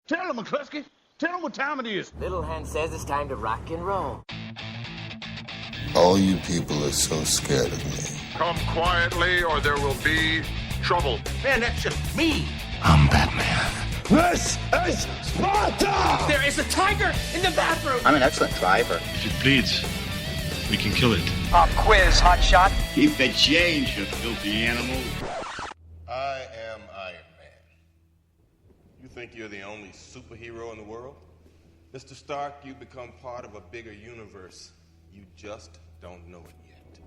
Tell him, McCluskey. Tell him what time it is. Little Hen says it's time to rock and roll. All you people are so scared of me. Come quietly or there will be trouble. Man, that's just me. I'm Batman. This is Sparta! There is a tiger in the bathroom! I'm an excellent driver. If it bleeds, we can kill it. Pop quiz, hotshot. Keep the change, you filthy animal. I am Iron Man. You think you're the only superhero in the world? Mr. Stark, you've become part of a bigger universe. You just don't know it yet.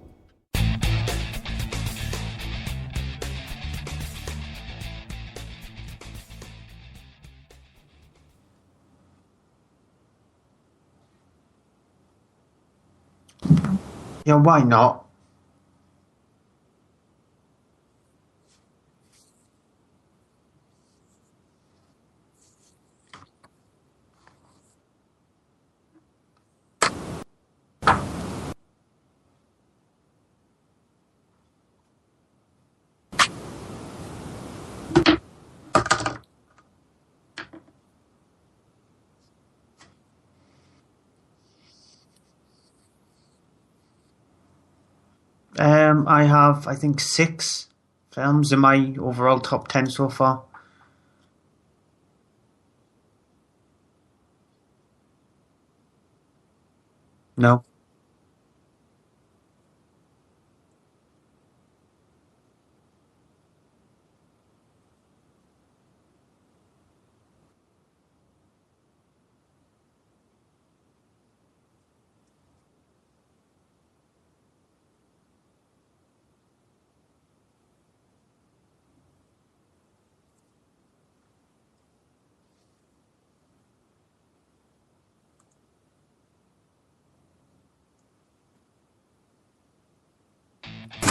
Yeah, why not? I have, I think, 6 films in my overall top 10 so far. No.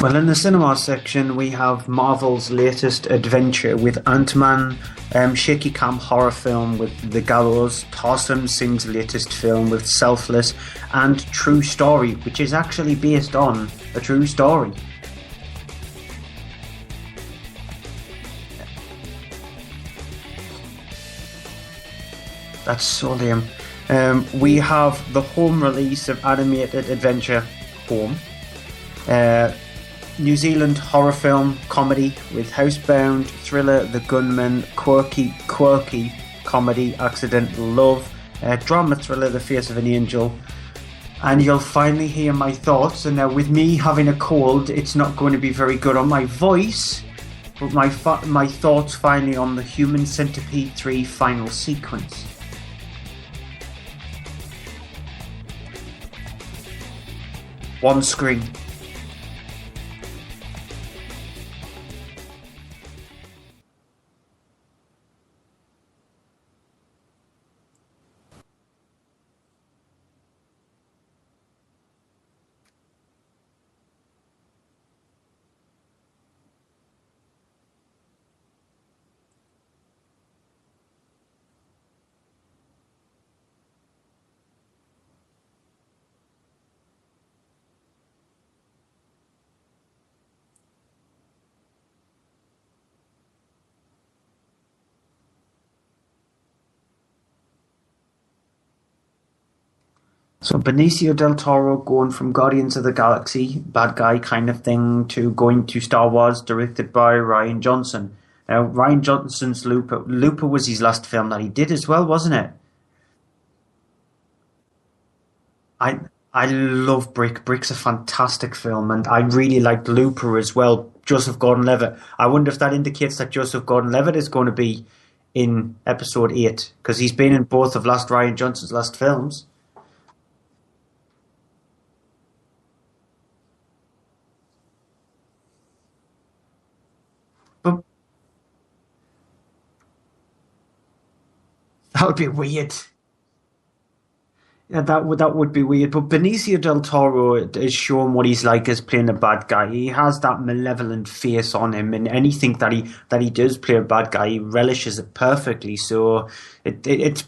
Well, in the cinema section, we have Marvel's latest adventure with Ant-Man, shaky cam horror film with The Gallows, Tarsem Singh's latest film with Selfless, and True Story, which is actually based on a true story. That's so lame. We have the home release of animated adventure Home. New Zealand horror film comedy with Housebound, thriller The Gunman, quirky comedy Accidental Love, drama thriller The Face of an Angel. And you'll finally hear my thoughts. And now with me having a cold, it's not going to be very good on my voice, but my thoughts finally on the Human Centipede 3 final sequence. One screen. So Benicio del Toro going from Guardians of the Galaxy, bad guy kind of thing, to going to Star Wars, directed by Rian Johnson. Now, Rian Johnson's Looper. Looper was his last film that he did as well, wasn't it? I love Brick. Brick's a fantastic film, and I really liked Looper as well. Joseph Gordon-Levitt. I wonder if that indicates that Joseph Gordon-Levitt is going to be in Episode 8, because he's been in both of Rian Johnson's last films. But that would be weird. Yeah, that would be weird. But Benicio del Toro is shown what he's like as playing a bad guy. He has that malevolent face on him, and anything that he does play a bad guy, he relishes it perfectly. So it's.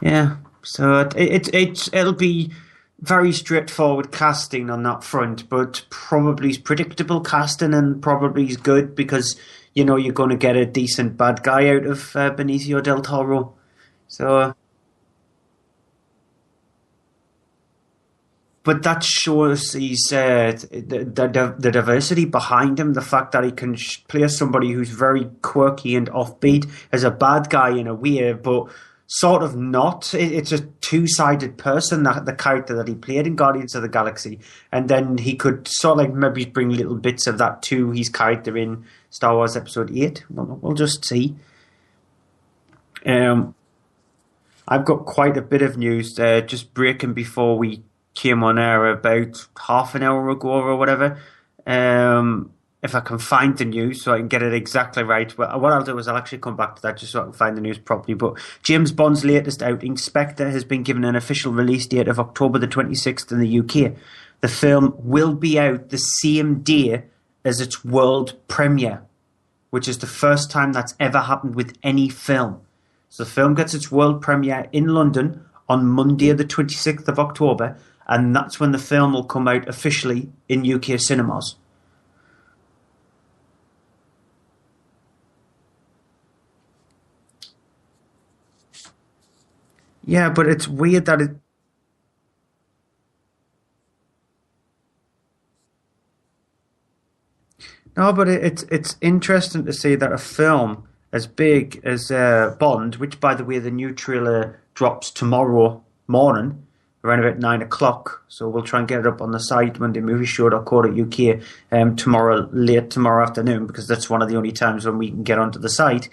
Yeah, so it'll be very straightforward casting on that front, but probably predictable casting and probably is good because you're going to get a decent bad guy out of Benicio del Toro. So, but that shows the diversity behind him, the fact that he can play somebody who's very quirky and offbeat as a bad guy in a way, but sort of not. It's a two-sided person, that the character that he played in Guardians of the Galaxy, and then he could sort of like maybe bring little bits of that to his character in Star Wars Episode 8. We'll just see. I've got quite a bit of news just breaking before we came on air about half an hour ago or whatever. If I can find the news so I can get it exactly right. Well, what I'll do is I'll actually come back to that just so I can find the news properly. But James Bond's latest outing, Spectre, has been given an official release date of October the 26th in the UK. The film will be out the same day as its world premiere, which is the first time that's ever happened with any film. So the film gets its world premiere in London on Monday the 26th of October, and that's when the film will come out officially in UK cinemas. Yeah, but it's weird that it... No, but it's interesting to see that a film as big as Bond, which, by the way, the new trailer drops tomorrow morning, around about 9 o'clock. So we'll try and get it up on the site, MondayMovieShow.co.uk, late tomorrow afternoon, because that's one of the only times when we can get onto the site.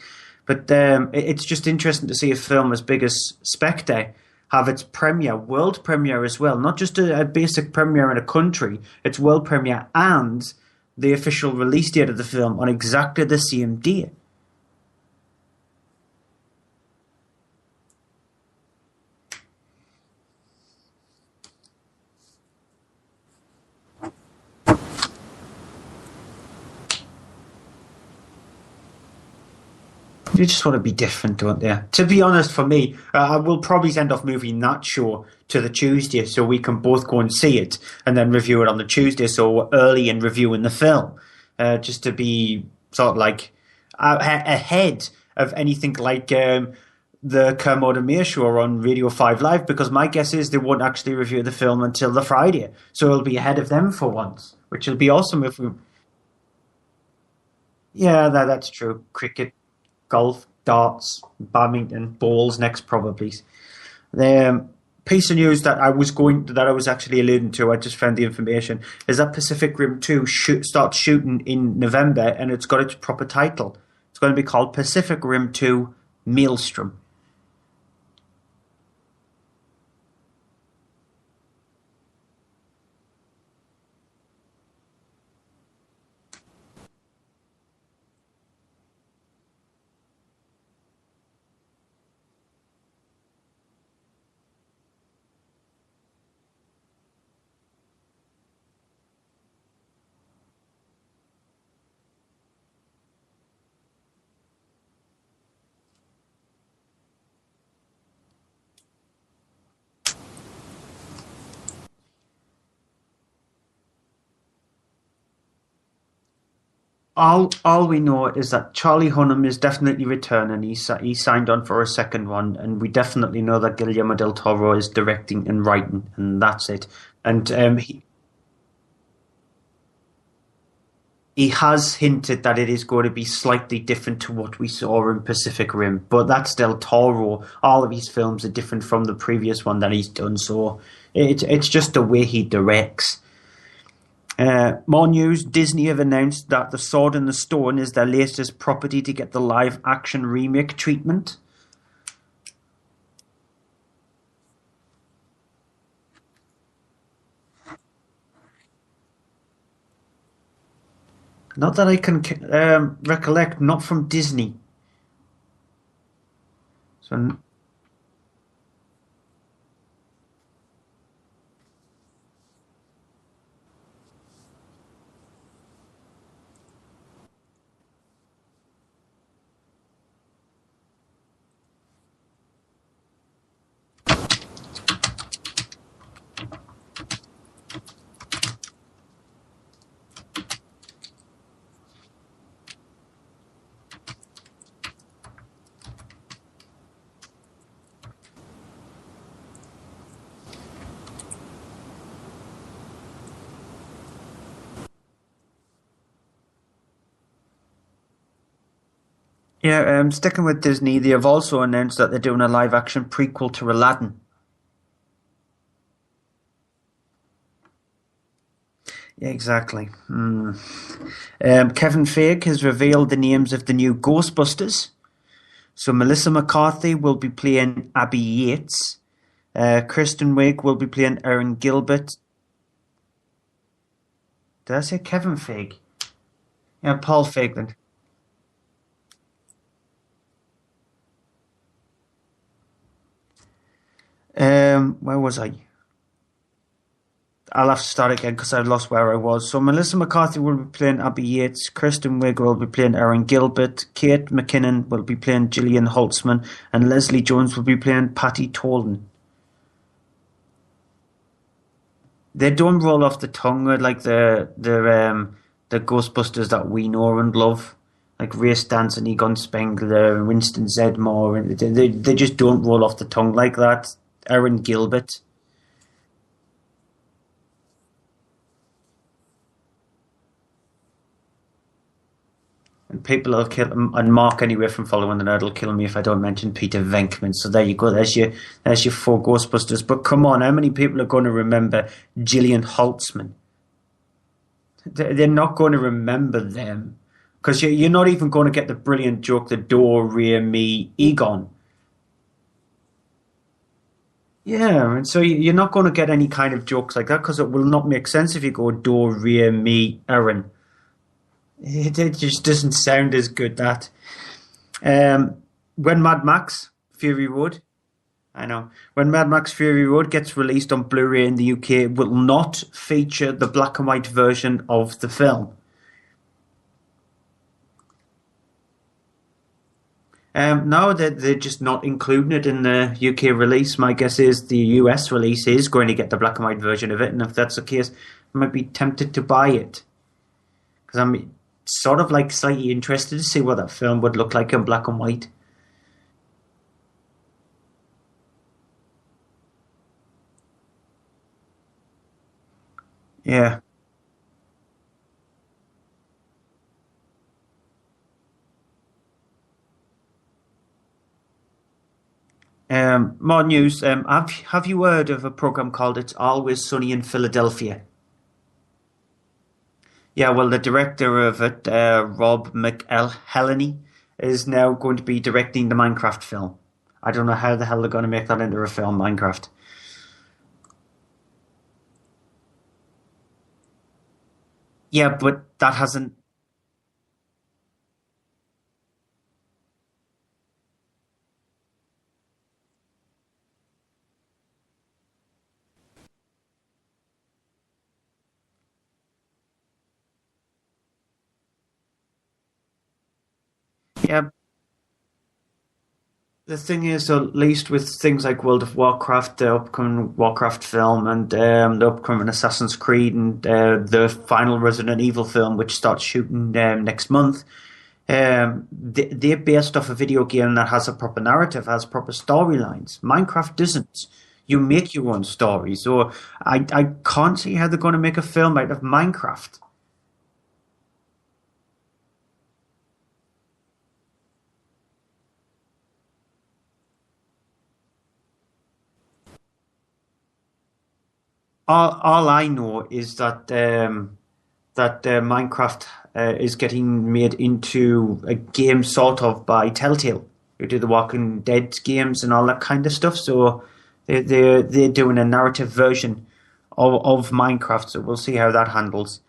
But it's just interesting to see a film as big as Spectre have its premiere, world premiere as well. Not just a basic premiere in a country, it's world premiere and the official release date of the film on exactly the same day. You just want to be different, don't you? To be honest, for me, I will probably end off moving that show to the Tuesday so we can both go and see it and then review it on the Tuesday, so we're early in reviewing the film. Just to be sort of like ahead of anything like the Kermode and May show on Radio 5 Live, because my guess is they won't actually review the film until the Friday. So it'll be ahead of them for once, which will be awesome if we... Yeah, that's true. Cricket, golf, darts, badminton, bowls next probably. The piece of news that I was actually alluding to, I just found the information, is that Pacific Rim 2 starts shooting in November, and it's got its proper title. It's going to be called Pacific Rim 2 Maelstrom. All we know is that Charlie Hunnam is definitely returning. He signed on for a second one, and we definitely know that Guillermo del Toro is directing and writing, and that's it. And he has hinted that it is going to be slightly different to what we saw in Pacific Rim, but that's Del Toro. All of his films are different from the previous one that he's done, so it's just the way he directs. More news, Disney have announced that The Sword in the Stone is their latest property to get the live-action remake treatment. Not that I can recollect, not from Disney. So Yeah, sticking with Disney, they have also announced that they're doing a live-action prequel to Aladdin. Yeah, exactly. Kevin Feige has revealed the names of the new Ghostbusters. So Melissa McCarthy will be playing Abby Yates. Kristen Wiig will be playing Erin Gilbert. Did I say Kevin Feige? Yeah, Paul Feig then. Where was I? I'll have to start again because I lost where I was. So Melissa McCarthy will be playing Abby Yates. Kristen Wiig will be playing Erin Gilbert. Kate McKinnon will be playing Gillian Holtzman. And Leslie Jones will be playing Patty Tolden. They don't roll off the tongue like the Ghostbusters that we know and love. Like Ray Stantz, Egon Spengler, Winston Zedmore. They just don't roll off the tongue like that. Erin Gilbert. And people will kill him, and Mark anyway from Following the Nerd will kill me if I don't mention Peter Venkman. So there you go. There's your 4 Ghostbusters. But come on, how many people are going to remember Gillian Holtzman? They're not going to remember them because you're not even going to get the brilliant joke, the Do Re Mi Egon. Yeah, and so you're not going to get any kind of jokes like that because it will not make sense if you go Do Re Mi Erin. It just doesn't sound as good, that. When Mad Max Fury Road, I know, when Mad Max Fury Road gets released on Blu-ray in the UK, it will not feature the black and white version of the film. No, they're just not including it in the UK release. My guess is the US release is going to get the black and white version of it, and if that's the case, I might be tempted to buy it. Because I'm sort of like slightly interested to see what that film would look like in black and white. Yeah. More news. Have you heard of a program called It's Always Sunny in Philadelphia? Yeah, well, the director of it, Rob McElhenney, is now going to be directing the Minecraft film. I don't know how the hell they're going to make that into a film, Minecraft. Yeah, but that hasn't. Yeah, the thing is, at least with things like World of Warcraft, the upcoming Warcraft film, and the upcoming Assassin's Creed, and the final Resident Evil film, which starts shooting next month, they're based off a video game that has a proper narrative, has proper storylines. Minecraft doesn't. You make your own story. So I can't see how they're going to make a film out of Minecraft. All I know is that Minecraft is getting made into a game sort of by Telltale, who do the Walking Dead games and all that kind of stuff. So they're doing a narrative version of Minecraft. So we'll see how that handles.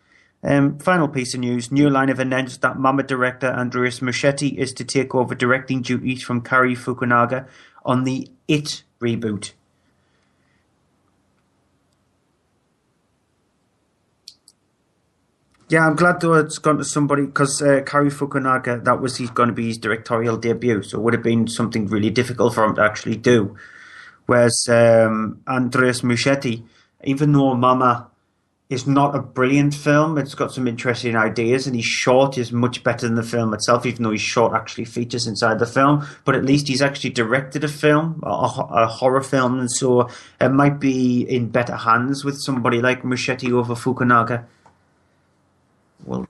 Final piece of news: New Line have announced that Mama director Andreas Muschietti is to take over directing duties from Cary Fukunaga on the It reboot. Yeah, I'm glad though it's gone to somebody because Cary Fukunaga, that was going to be his directorial debut, so it would have been something really difficult for him to actually do. Whereas Andreas Muschietti, even though Mama is not a brilliant film, it's got some interesting ideas, and his short is much better than the film itself, even though his short actually features inside the film. But at least he's actually directed a film, a horror film, and so it might be in better hands with somebody like Muschietti over Fukunaga. Well,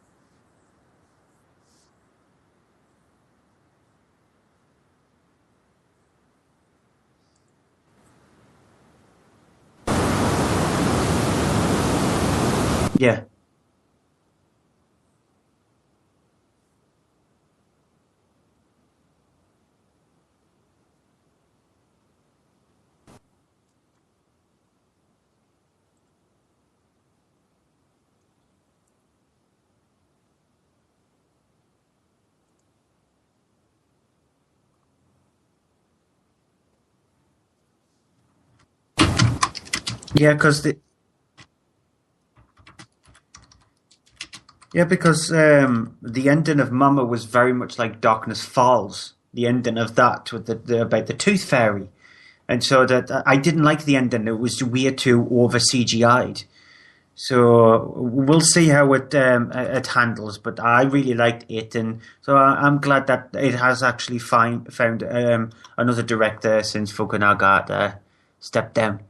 Yeah. Yeah, because the ending of Mama was very much like Darkness Falls. The ending of that with the about the Tooth Fairy, and so that I didn't like the ending. It was way too over CGI'd. So we'll see how it handles. But I really liked it, and so I'm glad that it has actually found another director since Fukunaga stepped down.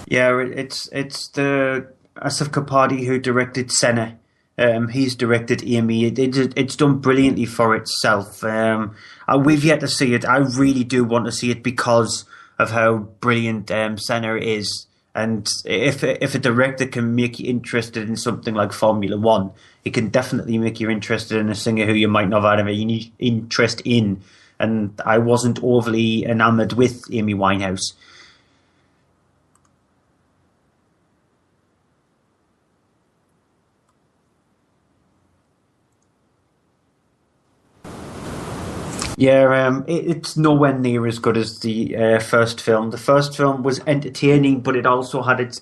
Yeah, it's the Asif Kapadi who directed Senna. He's directed Amy. It's done brilliantly for itself. We've yet to see it. I really do want to see it because of how brilliant Senna is. And if a director can make you interested in something like Formula One, it can definitely make you interested in a singer who you might not have had any interest in. And I wasn't overly enamoured with Amy Winehouse. Yeah, it's nowhere near as good as the first film. The first film was entertaining, but it also had its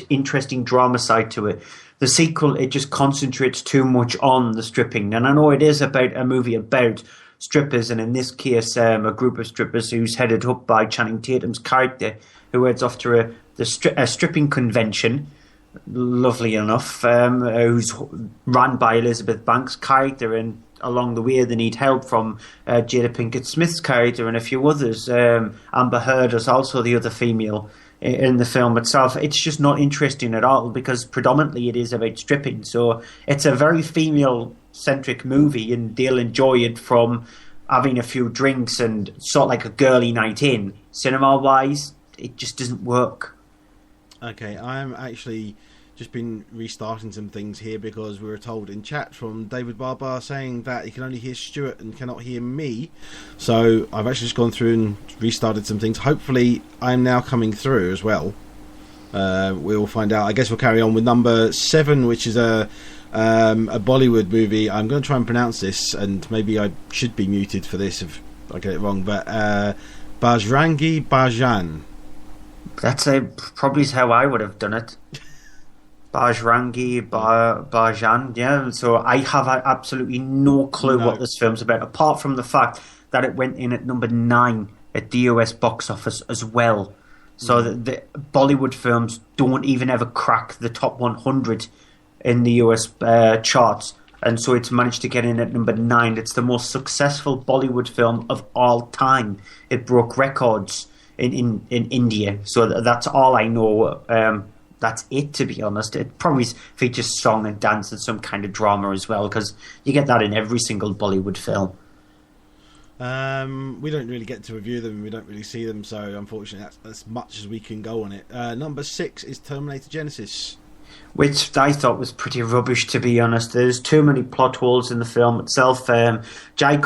interesting drama side to it. The sequel, it just concentrates too much on the stripping. And I know it is about a movie about strippers, and in this case, a group of strippers who's headed up by Channing Tatum's character, who heads off to a stripping convention, lovely enough, who's run by Elizabeth Banks' character, and along the way they need help from Jada Pinkett Smith's character and a few others. Amber Heard is also the other female in the film itself. It's just not interesting at all because predominantly it is about stripping. So it's a very female-centric movie, and they'll enjoy it from having a few drinks and sort of like a girly night in. Cinema-wise, it just doesn't work. Okay, I'm actually just been restarting some things here because we were told in chat from David Barber saying that he can only hear Stuart and cannot hear me. So I've actually just gone through and restarted some things. Hopefully I'm now coming through as well. We'll find out. I guess we'll carry on with number 7, which is a Bollywood movie. I'm going to try and pronounce this, and maybe I should be muted for this if I get it wrong, but Bajrangi Bhaijaan. That's probably how I would have done it. Bajrangi Bhaijaan, yeah. So I have absolutely no clue what this film's about, apart from the fact that it went in at number 9 at the US box office as well. So the Bollywood films don't even ever crack the top 100 in the US charts, and so it's managed to get in at number 9. It's the most successful Bollywood film of all time. It broke records in India. So that's all I know. That's it, to be honest. It probably features song and dance and some kind of drama as well, because you get that in every single Bollywood film. We don't really get to review them. We don't really see them, so unfortunately that's as much as we can go on it. Number 6 is Terminator Genisys, which I thought was pretty rubbish, to be honest. There's too many plot holes in the film itself. Jai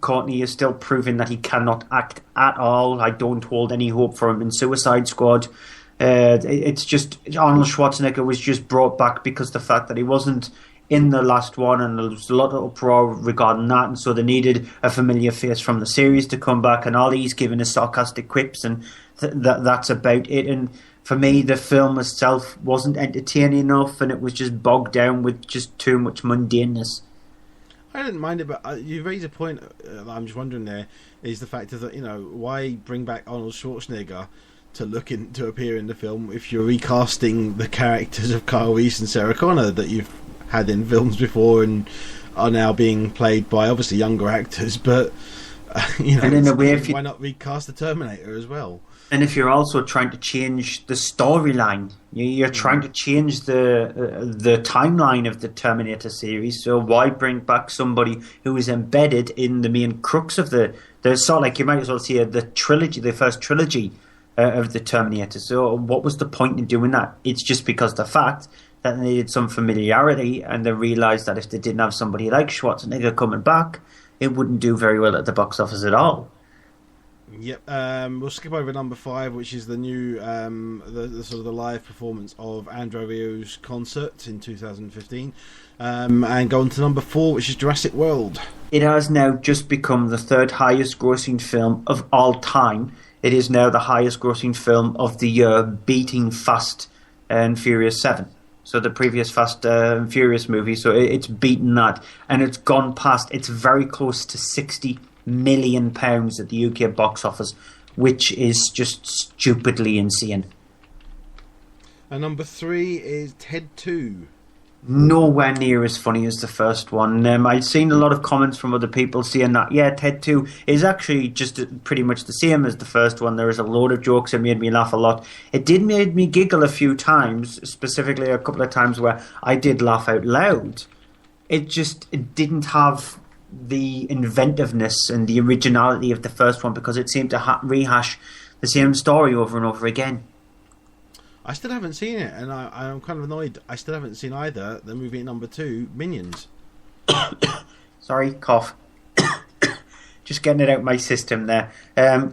Courtney is still proving that he cannot act at all. I don't hold any hope for him in Suicide Squad. It's just Arnold Schwarzenegger was just brought back because the fact that he wasn't in the last one, and there was a lot of uproar regarding that, and so they needed a familiar face from the series to come back, and all he's given is sarcastic quips, and that's about it. And for me, the film itself wasn't entertaining enough, and it was just bogged down with just too much mundaneness. I didn't mind it, but you raise a point that I'm just wondering there, is the fact that, why bring back Arnold Schwarzenegger to appear in the film if you're recasting the characters of Kyle Reese and Sarah Connor that you've had in films before and are now being played by obviously younger actors, but and in a way, why not recast the Terminator as well? And if you're also trying to change the storyline, you're trying to change the timeline of the Terminator series. So why bring back somebody who is embedded in the main crux of the sort of like, you might as well say the trilogy, the first trilogy of the Terminator. So what was the point in doing that? It's just because the fact that they needed some familiarity, and they realised that if they didn't have somebody like Schwarzenegger coming back, it wouldn't do very well at the box office at all. Yep. We'll skip over number 5, which is the new the sort of the live performance of Andrew Rio's concert in 2015, and go on to number 4, which is Jurassic World. It has now just become the 3rd highest grossing film of all time. It is now the highest grossing film of the year, beating Fast and Furious 7. So the previous Fast and Furious movie, so it's beaten that, and it's gone past. It's very close to £60 million at the UK box office, which is just stupidly insane. And number 3 is Ted 2. Nowhere near as funny as the first one. I've seen a lot of comments from other people saying that, yeah, Ted 2 is actually just pretty much the same as the first one. There is a load of jokes that made me laugh a lot. It did make me giggle a few times, specifically a couple of times where I did laugh out loud. It didn't have the inventiveness and the originality of the first one, because it seemed to rehash the same story over and over again. I still haven't seen it, and I'm kind of annoyed. I still haven't seen either the movie number 2, Minions. Sorry, cough. Just getting it out my system there.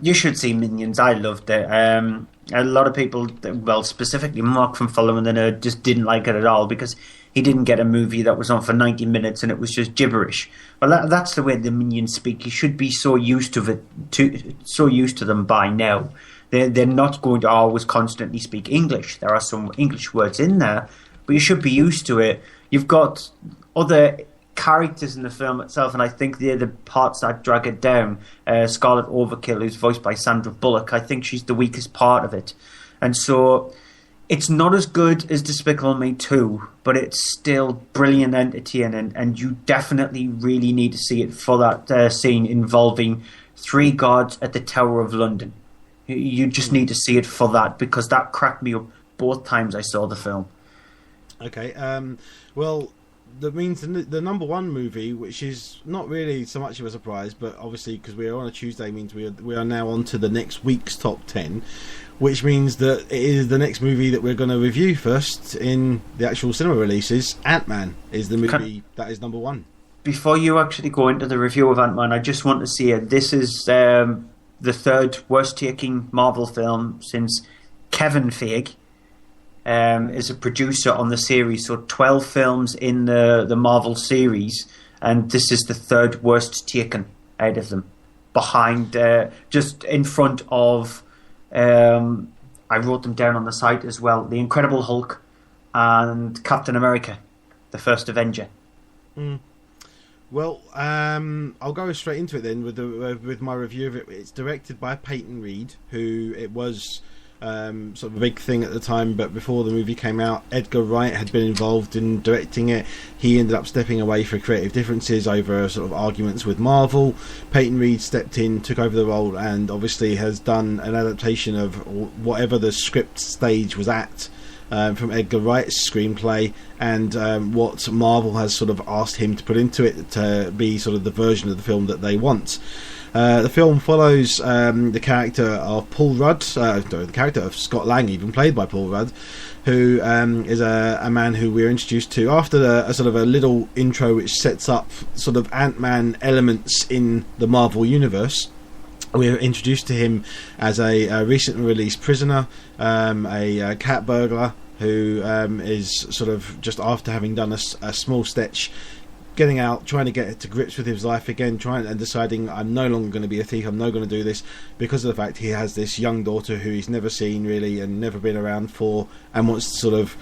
You should see Minions. I loved it. A lot of people, well, specifically Mark from Following the Nerd, just didn't like it at all because he didn't get a movie that was on for 90 minutes and it was just gibberish. Well, that's the way the Minions speak. You should be so used to them by now. They're not going to always constantly speak English. There are some English words in there, but you should be used to it. You've got other characters in the film itself, and I think they're the parts that drag it down. Scarlet Overkill, who's voiced by Sandra Bullock, I think she's the weakest part of it. And so it's not as good as Despicable Me 2, but it's still brilliant entertaining, and you definitely really need to see it for that scene involving 3 guards at the Tower of London. You just need to see it for that, because that cracked me up both times I saw the film. Okay, well, that means the number 1 movie, which is not really so much of a surprise, but obviously because we are on a Tuesday, means we are now on to the next week's top 10, which means that it is the next movie that we're going to review first in the actual cinema releases. Ant-Man is the movie that is number 1. Before you actually go into the review of Ant-Man, I just want to say this is the 3rd worst taking Marvel film since Kevin Feige is a producer on the series. So 12 films in the Marvel series, and this is the 3rd worst taken out of them, behind just in front of I wrote them down on the site as well, The Incredible Hulk and Captain America, the first Avenger. Well, I'll go straight into it then with my review of it. It's directed by Peyton Reed, who it was sort of a big thing at the time, but before the movie came out, Edgar Wright had been involved in directing it. He ended up stepping away for creative differences over sort of arguments with Marvel. Peyton Reed stepped in, took over the role, and obviously has done an adaptation of whatever the script stage was at, from Edgar Wright's screenplay, and what Marvel has sort of asked him to put into it to be sort of the version of the film that they want. The film follows the character of Paul Rudd, the character of Scott Lang, even played by Paul Rudd, who is a man who we're introduced to after a sort of a little intro which sets up sort of Ant-Man elements in the Marvel universe. We're introduced to him as a recently released prisoner, a cat burglar who is sort of just after having done a small stitch, getting out, trying to get to grips with his life again, and deciding, I'm no longer going to be a thief, I'm not going to do this, because of the fact he has this young daughter who he's never seen really and never been around for, and wants to sort of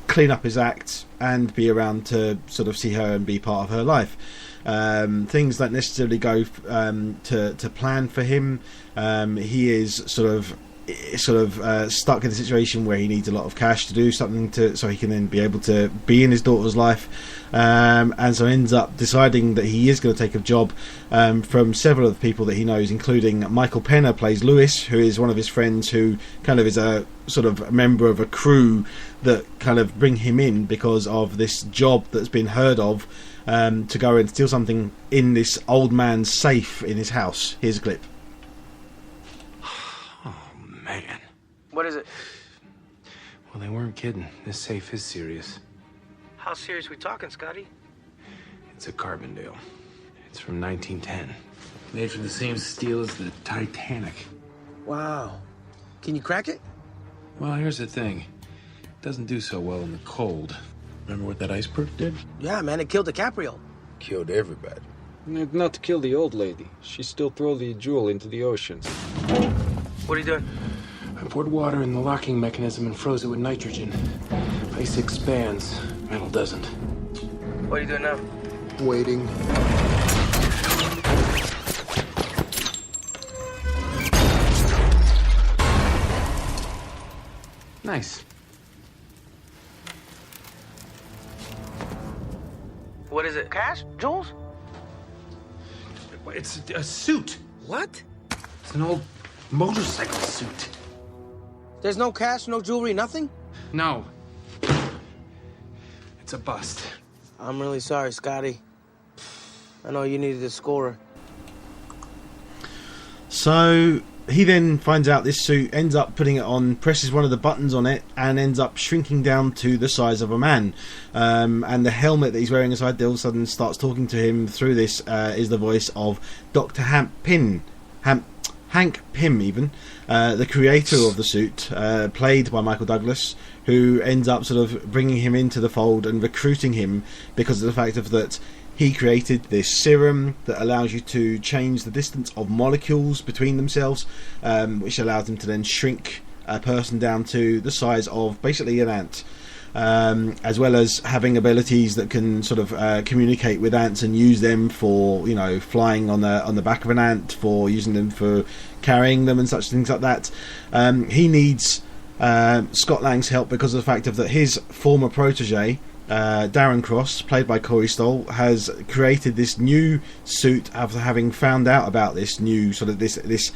clean up his act and be around to sort of see her and be part of her life. Things don't necessarily go to plan for him. He is sort of sort of stuck in a situation where he needs a lot of cash to do something so he can then be able to be in his daughter's life, and so ends up deciding that he is going to take a job from several of the people that he knows, including Michael Penn plays Lewis, who is one of his friends who kind of is a sort of member of a crew that kind of bring him in because of this job that's been heard of, to go and steal something in this old man's safe in his house. Here's a clip. Man. What is it? Well, they weren't kidding. This safe is serious. How serious we talking, Scotty? It's a Carbondale. It's from 1910. Made from the same steel as the Titanic. Wow. Can you crack it? Well, here's the thing. It doesn't do so well in the cold. Remember what that iceberg did? Yeah, man, it killed DiCaprio. Killed everybody. Not to kill the old lady. She still throw the jewel into the ocean. What are you doing? I poured water in the locking mechanism and froze it with nitrogen. Ice expands, metal doesn't. What are you doing now? Waiting. Nice. What is it? Cash? Jewels? It's a suit. What? It's an old motorcycle suit. There's no cash, no jewelry, nothing? No. It's a bust. I'm really sorry, Scotty. I know you needed a scorer. So he then finds out this suit, ends up putting it on, presses one of the buttons on it, and ends up shrinking down to the size of a man. And the helmet that he's wearing inside all of a sudden starts talking to him through this, is the voice of Dr. Hank Pym, even, the creator of the suit, played by Michael Douglas, who ends up sort of bringing him into the fold and recruiting him because of the fact of that he created this serum that allows you to change the distance of molecules between themselves, which allows them to then shrink a person down to the size of basically an ant. As well as having abilities that can sort of communicate with ants and use them for, flying on the back of an ant, for using them for carrying them and such things like that. He needs Scott Lang's help because of the fact of that his former protege, Darren Cross, played by Corey Stoll, has created this new suit after having found out about this new sort of this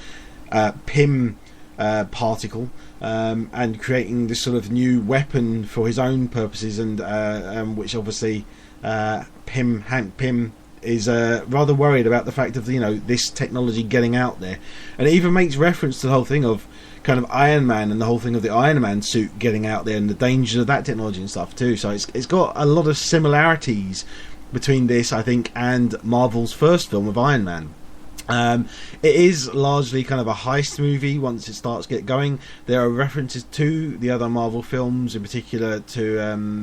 Pym particle, and creating this sort of new weapon for his own purposes, and which obviously Hank Pym is rather worried about the fact of this technology getting out there, and it even makes reference to the whole thing of kind of Iron Man and the whole thing of the Iron Man suit getting out there and the dangers of that technology and stuff too. So it's got a lot of similarities between this, I think, and Marvel's first film of Iron Man. It is largely kind of a heist movie once it starts to get going. There are references to the other Marvel films, in particular to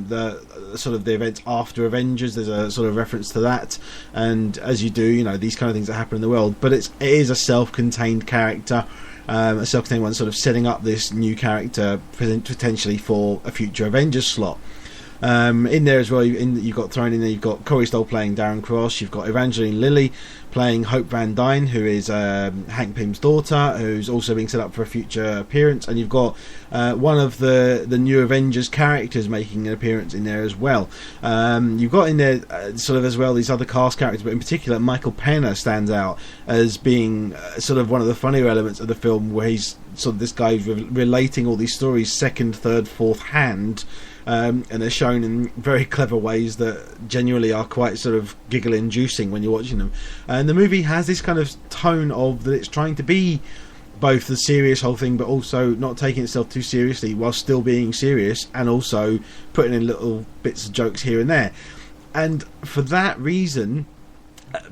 the sort of the events after Avengers. There's a sort of reference to that, and as you do, these kind of things that happen in the world. But it is a self-contained character, a self-contained one, sort of setting up this new character potentially for a future Avengers slot. In there as well, you've got thrown in there, you've got Corey Stoll playing Darren Cross, you've got Evangeline Lilly playing Hope Van Dyne, who is Hank Pym's daughter, who's also being set up for a future appearance, and you've got one of the new Avengers characters making an appearance in there as well. You've got in there sort of as well these other cast characters, but in particular Michael Penn stands out as being sort of one of the funnier elements of the film, where he's sort of this guy relating all these stories second, third, fourth hand. And they're shown in very clever ways that genuinely are quite sort of giggle-inducing when you're watching them. And the movie has this kind of tone of that it's trying to be both the serious whole thing, but also not taking itself too seriously while still being serious, and also putting in little bits of jokes here and there. And for that reason,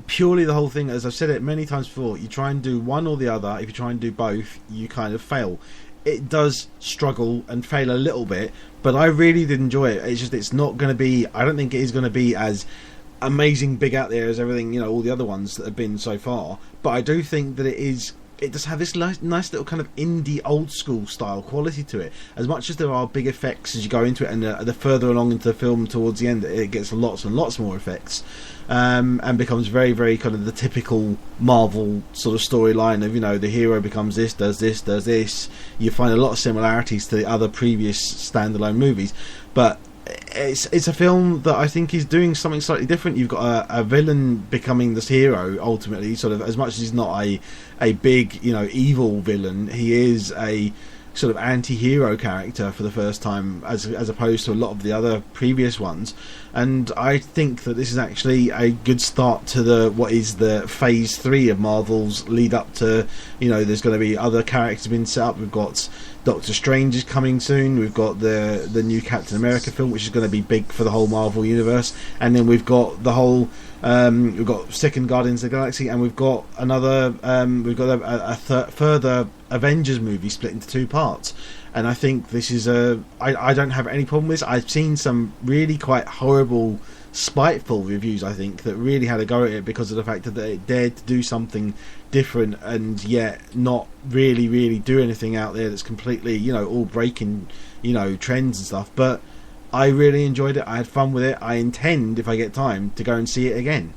purely the whole thing, as I've said it many times before, you try and do one or the other. If you try and do both, you kind of fail. It does struggle and fail a little bit, but I really did enjoy it. It's just, it's not going to be, I don't think it is going to be as amazing big out there as everything, all the other ones that have been so far, but I do think that it is it does have this nice little kind of indie old school style quality to it. As much as there are big effects as you go into it, and the further along into the film towards the end, it gets lots and lots more effects, and becomes very, very kind of the typical Marvel sort of storyline of, you know, the hero becomes this, does this, does this. You find a lot of similarities to the other previous standalone movies, but it's a film that I think is doing something slightly different. You've got a villain becoming this hero ultimately, sort of, as much as he's not a big, you know, evil villain, he is a sort of anti-hero character for the first time, as opposed to a lot of the other previous ones. And I think that this is actually a good start to what is the phase 3 of Marvel's lead up to, you know, there's going to be other characters being set up. We've got Doctor Strange is coming soon. We've got the new Captain America film, which is going to be big for the whole Marvel universe. And then we've got the whole we've got second Guardians of the Galaxy, and we've got another we've got a further Avengers movie split into 2 parts. And I think this is I don't have any problem with this. I've seen some really quite horrible, spiteful reviews, I think, that really had a go at it because of the fact that it dared to do something different and yet not really do anything out there that's completely, you know, all breaking, you know, trends and stuff. But I really enjoyed it. I had fun with it. I intend, if I get time, to go and see it again.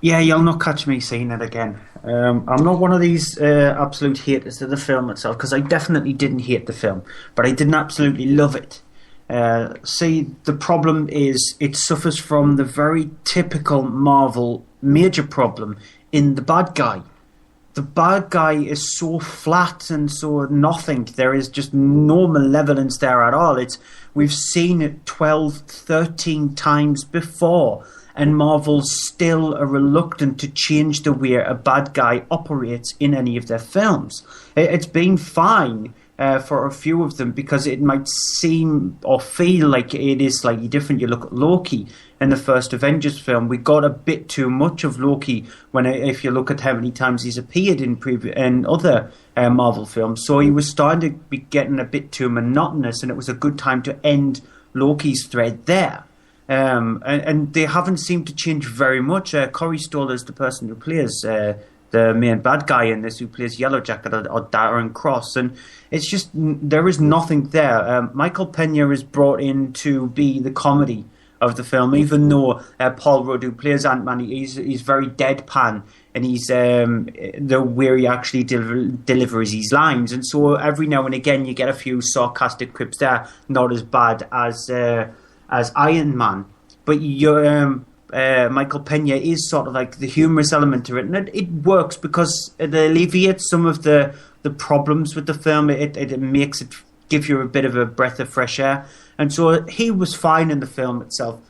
Yeah, you'll not catch me seeing it again. I'm not one of these absolute haters of the film itself, because I definitely didn't hate the film, but I didn't absolutely love it. See, the problem is it suffers from the very typical Marvel major problem in the bad guy. The bad guy is so flat and so nothing. There is just no malevolence there at all. We've seen it 12, 13 times before, and Marvel still are reluctant to change the way a bad guy operates in any of their films. It's been fine for a few of them because it might seem or feel like it is slightly different. You look at Loki in the first Avengers film. We got a bit too much of Loki if you look at how many times he's appeared in other Marvel films. So he was starting to be getting a bit too monotonous, and it was a good time to end Loki's thread there. And they haven't seemed to change very much. Corey Stoll is the person who plays the main bad guy in this, who plays Yellow Jacket, or Darren Cross, and it's just there is nothing there. Michael Pena is brought in to be the comedy of the film, even though Paul Rudd, who plays Ant-Man, he's very deadpan, and he's the where he actually delivers his lines, and so every now and again you get a few sarcastic quips there, not as bad as Iron Man, but Michael Pena is sort of like the humorous element to it, and it works because it alleviates some of the problems with the film. It makes it give you a bit of a breath of fresh air, and so he was fine in the film itself.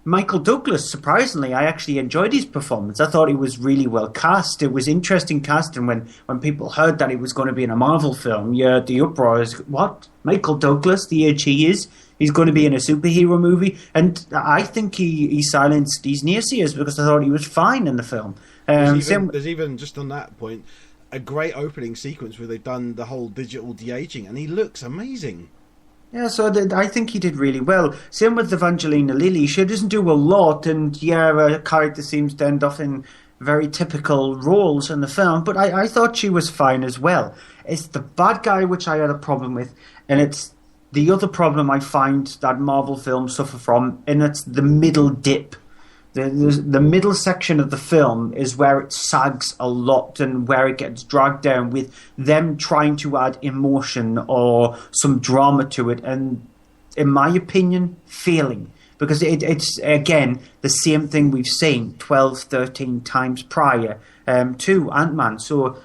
Michael Douglas, surprisingly, I actually enjoyed his performance. I thought he was really well cast. It was interesting casting when people heard that he was going to be in a Marvel film. Yeah, the uproar is, what? Michael Douglas, the age he is, he's going to be in a superhero movie? And I think he silenced these naysayers because I thought he was fine in the film. There's even, just on that point, a great opening sequence where they've done the whole digital de-aging, and he looks amazing. Yeah, so I think he did really well. Same with Evangelina Lilly. She doesn't do a lot, and yeah, her character seems to end up in very typical roles in the film, but I thought she was fine as well. It's the bad guy which I had a problem with, and it's the other problem I find that Marvel films suffer from, and it's the middle dip. The middle section of the film is where it sags a lot and where it gets dragged down with them trying to add emotion or some drama to it, and in my opinion, failing. Because it's, again, the same thing we've seen 12, 13 times prior to Ant-Man. So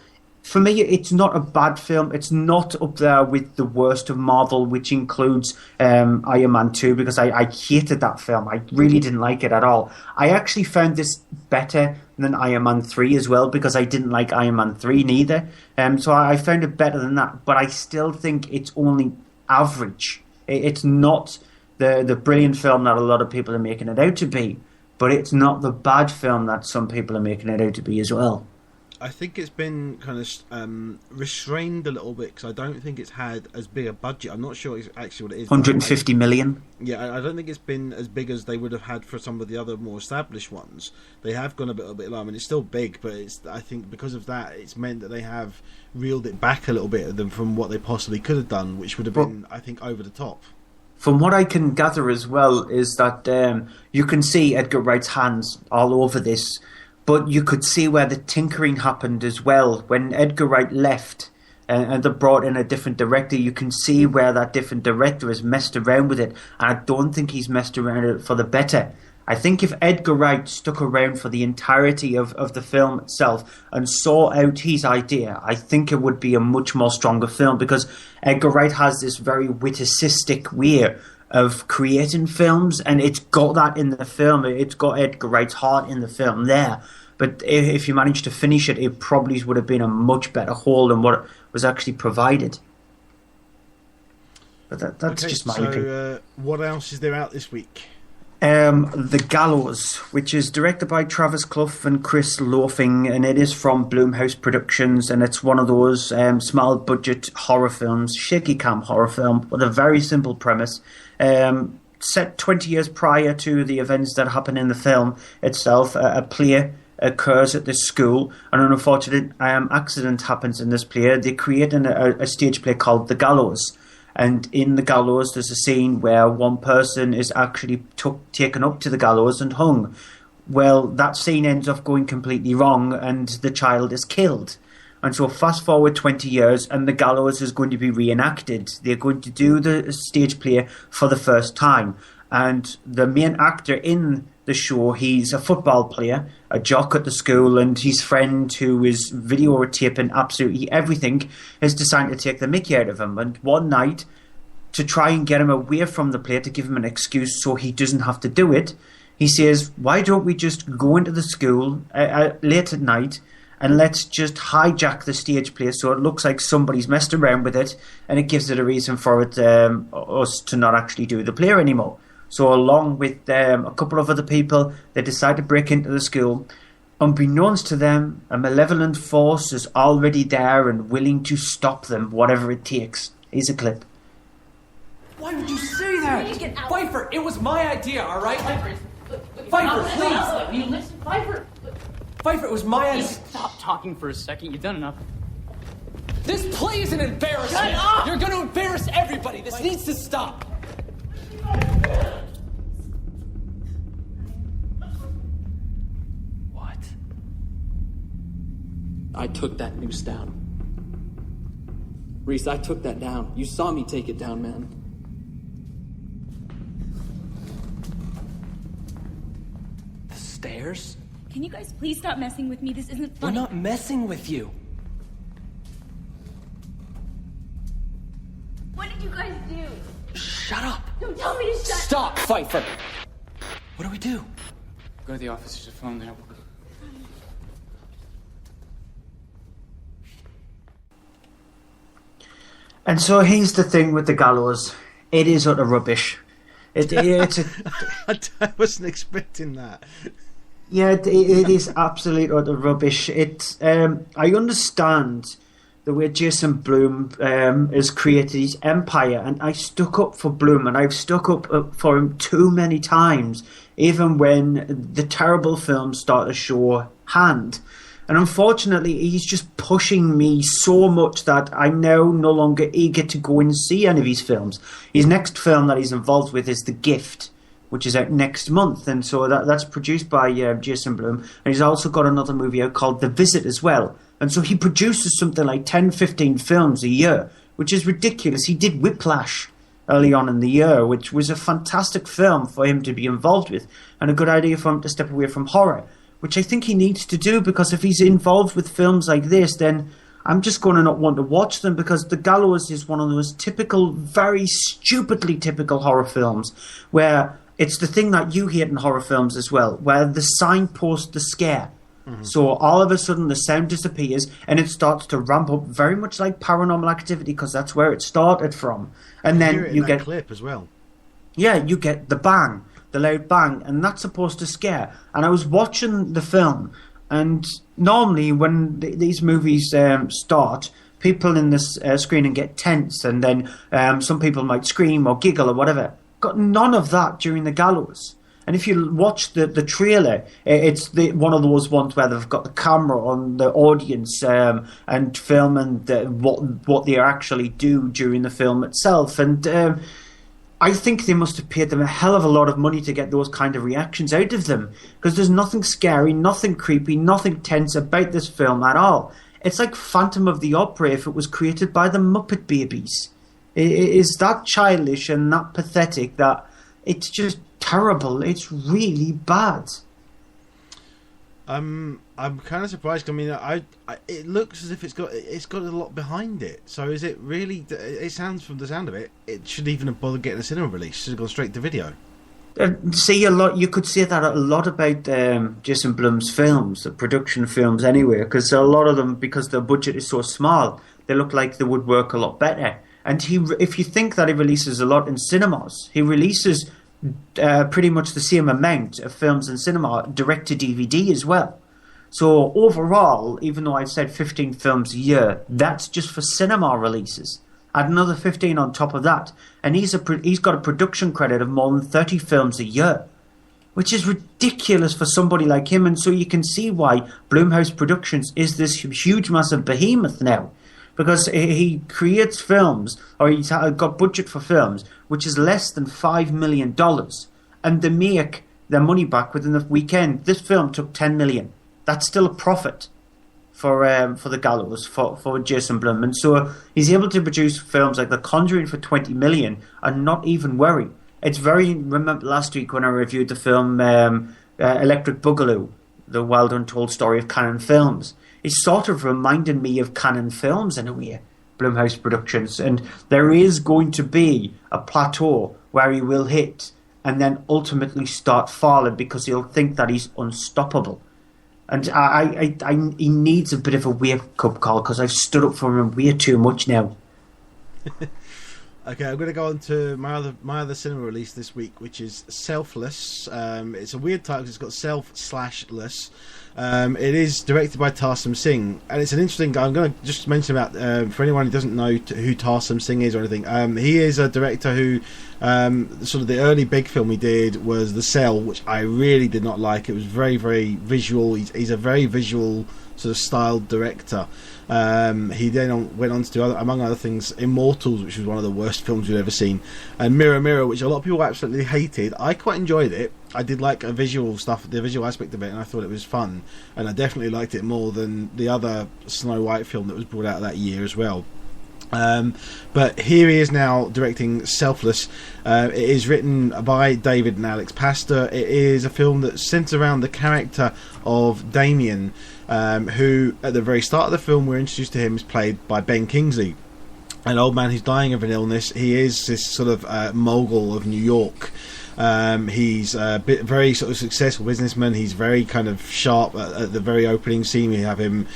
for me, it's not a bad film. It's not up there with the worst of Marvel, which includes Iron Man 2, because I hated that film. I really didn't like it at all. I actually found this better than Iron Man 3 as well, because I didn't like Iron Man 3 neither. So I found it better than that. But I still think it's only average. It's not the brilliant film that a lot of people are making it out to be, but it's not the bad film that some people are making it out to be as well. I think it's been kind of restrained a little bit because I don't think it's had as big a budget. I'm not sure actually what it is. 150 million. Yeah, I don't think it's been as big as they would have had for some of the other more established ones. They have gone a bit low. I mean, it's still big, but I think because of that, it's meant that they have reeled it back a little bit of them from what they possibly could have done, which would have been, I think, over the top. From what I can gather as well is that you can see Edgar Wright's hands all over this. But you could see where the tinkering happened as well. When Edgar Wright left and they brought in a different director, you can see where that different director has messed around with it. And I don't think he's messed around with it for the better. I think if Edgar Wright stuck around for the entirety of the film itself and saw out his idea, I think it would be a much more stronger film, because Edgar Wright has this very witticistic way of creating films, and it's got that in the film. It's got Edgar Wright's heart in the film there. But if you managed to finish it, it probably would have been a much better whole than what was actually provided. But that's just my opinion. So, what else is there out this week? The Gallows, which is directed by Travis Clough and Chris Loafing, and it is from Blumhouse Productions, and it's one of those small budget horror films, shaky cam horror film with a very simple premise. Set 20 years prior to the events that happen in the film itself, a play occurs at this school, and an unfortunate accident happens in this play. They create a stage play called The Gallows. And in The Gallows, there's a scene where one person is actually taken up to the gallows and hung. Well, that scene ends up going completely wrong, and the child is killed. And so fast forward 20 years, and The Gallows is going to be reenacted. They're going to do the stage play for the first time. And the main actor in the show, he's a football player, a jock at the school, and his friend, who is videotaping absolutely everything, has decided to take the mickey out of him. And one night, to try and get him away from the play, to give him an excuse so he doesn't have to do it, he says, why don't we just go into the school late at night and let's just hijack the stage play so it looks like somebody's messed around with it, and it gives it a reason for it us to not actually do the play anymore. So along with a couple of other people, they decide to break into the school. Unbeknownst to them, a malevolent force is already there and willing to stop them, whatever it takes. Here's a clip. Why would you say that? Pfeiffer, it was my idea, all right? Pfeiffer, please. Will you listen, Pfeiffer? Pfeiffer, it was my idea. Stop talking for a second. You've done enough. This play is an embarrassment. Shut up! You're going to embarrass everybody. This needs to stop. What? I took that noose down. Reese, I took that down. You saw me take it down, man. The stairs? Can you guys please stop messing with me? This isn't funny. We're not messing with you. What did you guys do? Shut up. Don't tell me to shut up. Stop, Pfeiffer. What do we do? Go to the office. There's a phone there. And so here's the thing with The Gallows. It is utter rubbish. It's I wasn't expecting that. Yeah, it is absolute utter rubbish. I understand the way Jason Blum has created his empire, and I stuck up for Blum, and I've stuck up for him too many times, even when the terrible films start to show hand. And unfortunately, he's just pushing me so much that I'm now no longer eager to go and see any of his films. His next film that he's involved with is The Gift, which is out next month, and so that's produced by Jason Blum. And he's also got another movie out called The Visit as well. And so he produces something like 10, 15 films a year, which is ridiculous. He did Whiplash early on in the year, which was a fantastic film for him to be involved with, and a good idea for him to step away from horror, which I think he needs to do, because if he's involved with films like this, then I'm just going to not want to watch them, because The Gallows is one of those typical, very stupidly typical horror films, where it's the thing that you hate in horror films as well, where the signpost the scare. Mm-hmm. So all of a sudden the sound disappears and it starts to ramp up, very much like Paranormal Activity, because that's where it started from. And then you get clip as well. Yeah, you get the bang, the loud bang, and that's supposed to scare. And I was watching the film, And normally when these movies start, people in this screening get tense, and then some people might scream or giggle or whatever. Got none of that during the Gallows. And if you watch the trailer, it's one of those ones where they've got the camera on the audience and filming what they actually do during the film itself. And I think they must have paid them a hell of a lot of money to get those kind of reactions out of them, because there's nothing scary, nothing creepy, nothing tense about this film at all. It's like Phantom of the Opera if it was created by the Muppet Babies. It is that childish and that pathetic that it's just terrible. It's really bad. I'm kind of surprised. I mean, it looks as if it's got a lot behind it. So is it really? It sounds, from the sound of it, it shouldn't even have bothered getting a cinema release. It should have gone straight to video. See, a lot. You could say that a lot about Jason Blum's films, the production films, anyway, because a lot of them, because their budget is so small, they look like they would work a lot better. And if you think that he releases a lot in cinemas, he releases pretty much the same amount of films in cinema direct to DVD as well. So overall, even though I've said 15 films a year, that's just for cinema releases. Add another 15 on top of that, and he's got a production credit of more than 30 films a year, which is ridiculous for somebody like him. And so you can see why Blumhouse Productions is this huge, massive behemoth now, because he creates films, or he's got budget for films, which is less than $5 million, and they make their money back within the weekend. This film took $10 million. That's still a profit for the Gallows, for Jason Blum. And so he's able to produce films like The Conjuring for $20 million and not even worry. It's remember last week when I reviewed the film Electric Boogaloo, the wild untold story of Cannon Films. It's sort of reminding me of Cannon Films in a way, Blumhouse Productions. And there is going to be a plateau where he will hit and then ultimately start falling because he'll think that he's unstoppable. And he needs a bit of a wake-up call because I've stood up for him way too much now. Okay, I'm going to go on to my other cinema release this week, which is Selfless. It's a weird title because it's got self/less. It is directed by Tarsem Singh, and it's an interesting guy. I'm going to just mention about, for anyone who doesn't know who Tarsem Singh is or anything, he is a director who, sort of the early big film he did was The Cell, which I really did not like. It was very, very visual. He's a very visual sort of styled director. He then went on to do, among other things, Immortals, which was one of the worst films we've ever seen, and Mirror Mirror, which a lot of people absolutely hated. I quite enjoyed it. I did like the visual aspect of it, and I thought it was fun, and I definitely liked it more than the other Snow White film that was brought out that year as well. But here he is now directing Selfless. It is written by David and Alex Pastor. It is a film that centers around the character of Damien, who at the very start of the film we're introduced to him is played by Ben Kingsley, an old man who's dying of an illness. He is this sort of mogul of New York. He's a very sort of successful businessman. He's very kind of sharp. At the very opening scene, we have him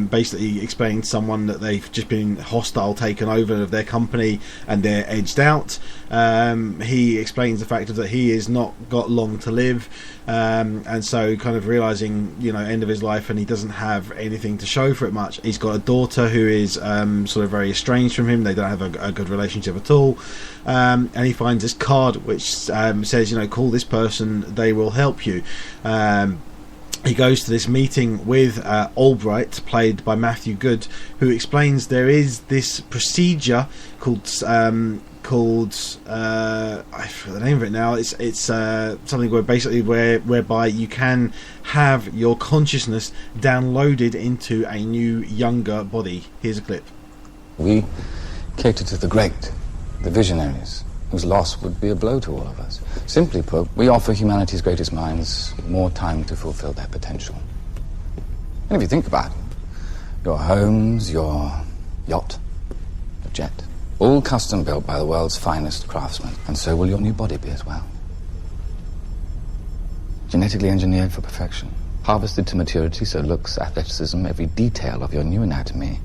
basically explaining to someone that they've just been hostile, taken over of their company, and they're edged out. He explains the fact that he has not got long to live, and so kind of realizing, end of his life, and he doesn't have anything to show for it much. He's got a daughter who is sort of very estranged from him. They don't have a good relationship at all, and he finds this card which says, call this person, they will help you. He goes to this meeting with Albright, played by Matthew Good, who explains there is this procedure called I forget the name of it now. It's something whereby you can have your consciousness downloaded into a new, younger body. Here's a clip. We cater to the great, the visionaries, whose loss would be a blow to all of us. Simply put, we offer humanity's greatest minds more time to fulfill their potential. And if you think about it, your homes, your yacht, your jet, all custom built by the world's finest craftsmen, and so will your new body be as well. Genetically engineered for perfection, harvested to maturity so looks, athleticism, every detail of your new anatomy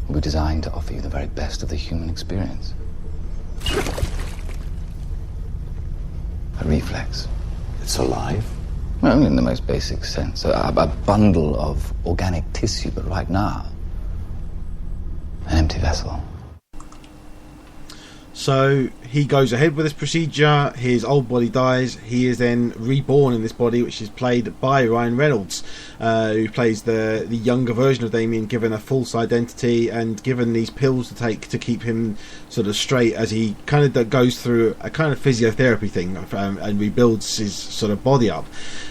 will be designed to offer you the very best of the human experience. A reflex. It's alive? Only in the most basic sense. A bundle of organic tissue, but right now, an empty vessel. So he goes ahead with this procedure, his old body dies, he is then reborn in this body, which is played by Ryan Reynolds, who plays the younger version of Damien, given a false identity and given these pills to take to keep him sort of straight as he kind of goes through a kind of physiotherapy thing and rebuilds his sort of body up.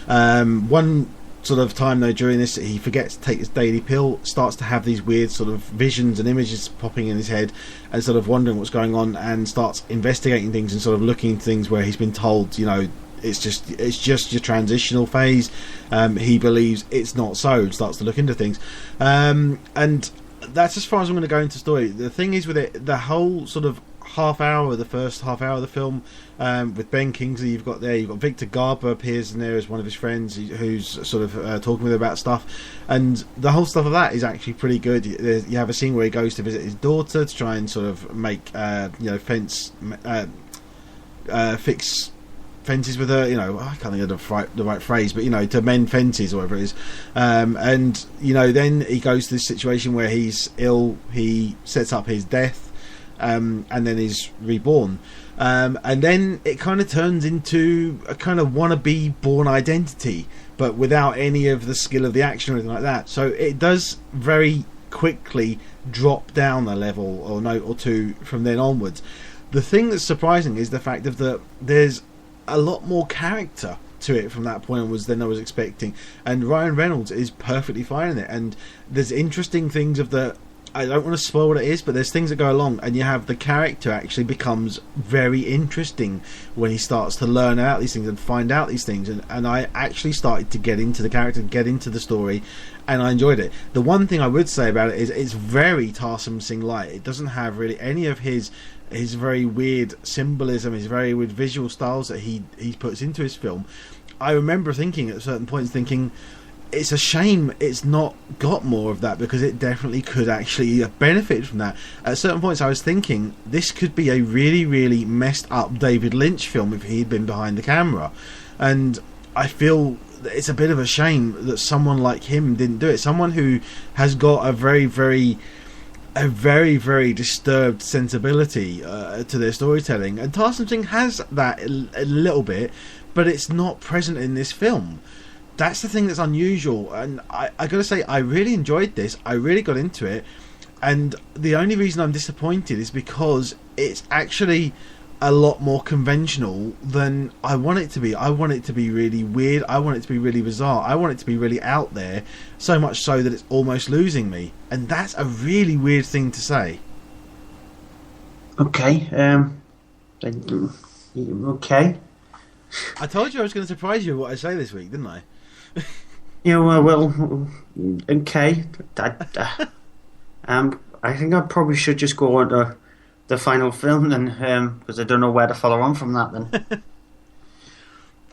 One sort of time though during this, he forgets to take his daily pill, starts to have these weird sort of visions and images popping in his head, and sort of wondering what's going on, and starts investigating things and sort of looking into things where he's been told, you know, it's just your transitional phase. He believes it's not so, and starts to look into things, and that's as far as I'm going to go into story. The thing is with it, the whole sort of the first half hour of the film, with Ben Kingsley, you've got Victor Garber appears in there as one of his friends who's sort of talking with him about stuff, and the whole stuff of that is actually pretty good. You have a scene where he goes to visit his daughter to try and sort of make fix fences with her, I can't think of the right phrase, but to mend fences or whatever it is, and then he goes to this situation where he's ill, he sets up his death, and then is reborn, and then it kind of turns into a kind of wannabe Bourne Identity, but without any of the skill of the action or anything like that. So it does very quickly drop down a level or note or two from then onwards. The thing that's surprising is the fact of that there's a lot more character to it from that point onwards than I was expecting, and Ryan Reynolds is perfectly fine in it, and there's interesting things of the, I don't want to spoil what it is, but there's things that go along, and you have the character actually becomes very interesting when he starts to learn out these things and find out these things, and I actually started to get into the character, get into the story, and I enjoyed it. The one thing I would say about it is it's very Tarsem Singh light. It doesn't have really any of his very weird symbolism, his very weird visual styles that he puts into his film. I remember thinking at certain points, it's a shame it's not got more of that, because it definitely could actually benefit from that. At certain points I was thinking this could be a really, really messed up David Lynch film if he'd been behind the camera, and I feel that it's a bit of a shame that someone like him didn't do it. Someone who has got a very, very disturbed sensibility to their storytelling, and Tarsem Singh has that a little bit, but it's not present in this film. That's the thing that's unusual, and I gotta say, I really enjoyed this. I really got into it, and the only reason I'm disappointed is because it's actually a lot more conventional than I want it to be. I want it to be really weird, I want it to be really bizarre, I want it to be really out there, so much so that it's almost losing me, and that's a really weird thing to say. Okay, okay. I told you I was going to surprise you with what I say this week, didn't I? Okay. I think I probably should just go on to the final film then, because I don't know where to follow on from that then.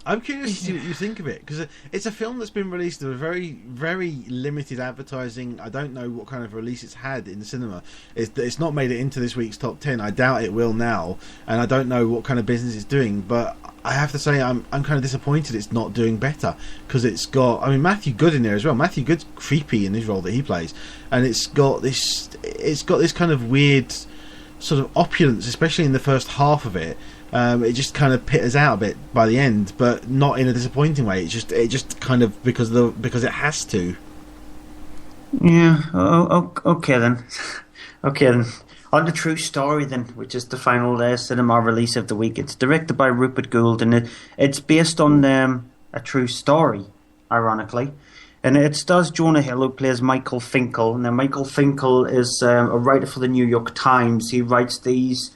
I'm curious to see what you think of it, because it's a film that's been released with a very, very limited advertising. I don't know what kind of release it's had in the cinema. It's not made it into this week's top 10. I doubt it will now, and I don't know what kind of business it's doing, but I have to say I'm kind of disappointed it's not doing better, because it's got, Matthew Good in there as well. Matthew Good's creepy in his role that he plays, and it's got this kind of weird sort of opulence, especially in the first half of it. It just kind of pitters out a bit by the end, but not in a disappointing way. It just kind of because it has to. Yeah. Okay then. Okay then. On the True Story then, which is the final cinema release of the week. It's directed by Rupert Gould, and it's based on a true story, ironically. And it stars Jonah Hill, who plays Michael Finkel. Now, Michael Finkel is a writer for the New York Times. He writes these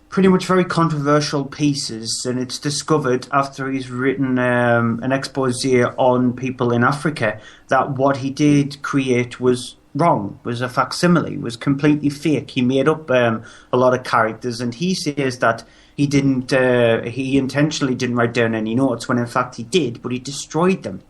pretty much very controversial pieces, and it's discovered after he's written an expose on people in Africa that what he did create was wrong, was a facsimile, was completely fake. He made up a lot of characters, and he says that he intentionally didn't write down any notes, when in fact he did, but he destroyed them.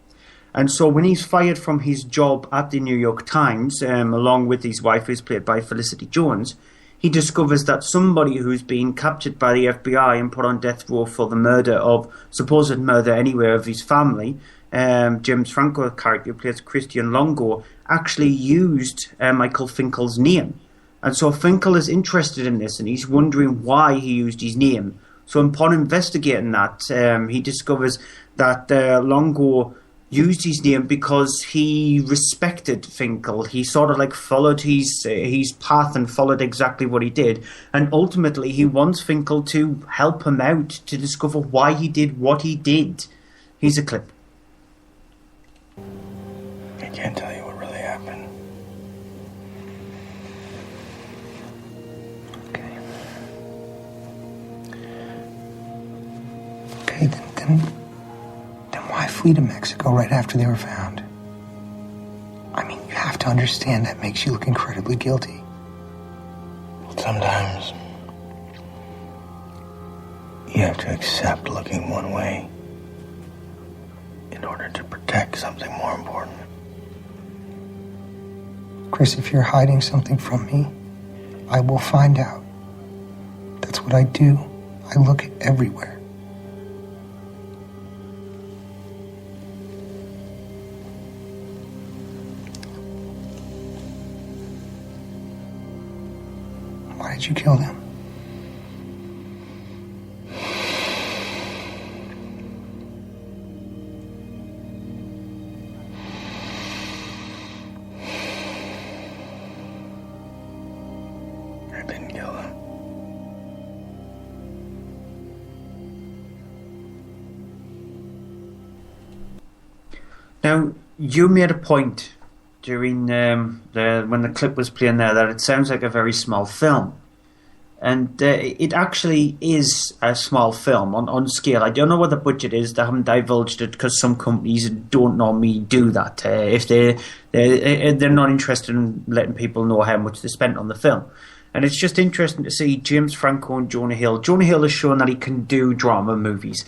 And so when he's fired from his job at the New York Times, along with his wife, who's played by Felicity Jones, he discovers that somebody who's been captured by the FBI and put on death row for the supposed murder anyway of his family, James Franco's character, who plays Christian Longo, actually used Michael Finkel's name. And so Finkel is interested in this, and he's wondering why he used his name. So upon investigating that, he discovers that Longo used his name because he respected Finkel. He sort of like followed his path and followed exactly what he did. And ultimately, he wants Finkel to help him out to discover why he did what he did. Here's a clip. I can't tell you what really happened. Okay, then why flee to Mexico right after they were found? I mean, you have to understand that makes you look incredibly guilty. Sometimes you have to accept looking one way in order to protect something more important. Chris, if you're hiding something from me, I will find out. That's what I do. I look everywhere. Why did you kill them? I didn't kill them. Now, you made a point during when the clip was playing there that it sounds like a very small film. And it actually is a small film on scale. I don't know what the budget is. They haven't divulged it because some companies don't normally do that. If they're not interested in letting people know how much they spent on the film. And it's just interesting to see James Franco and Jonah Hill. Jonah Hill has shown that he can do drama movies.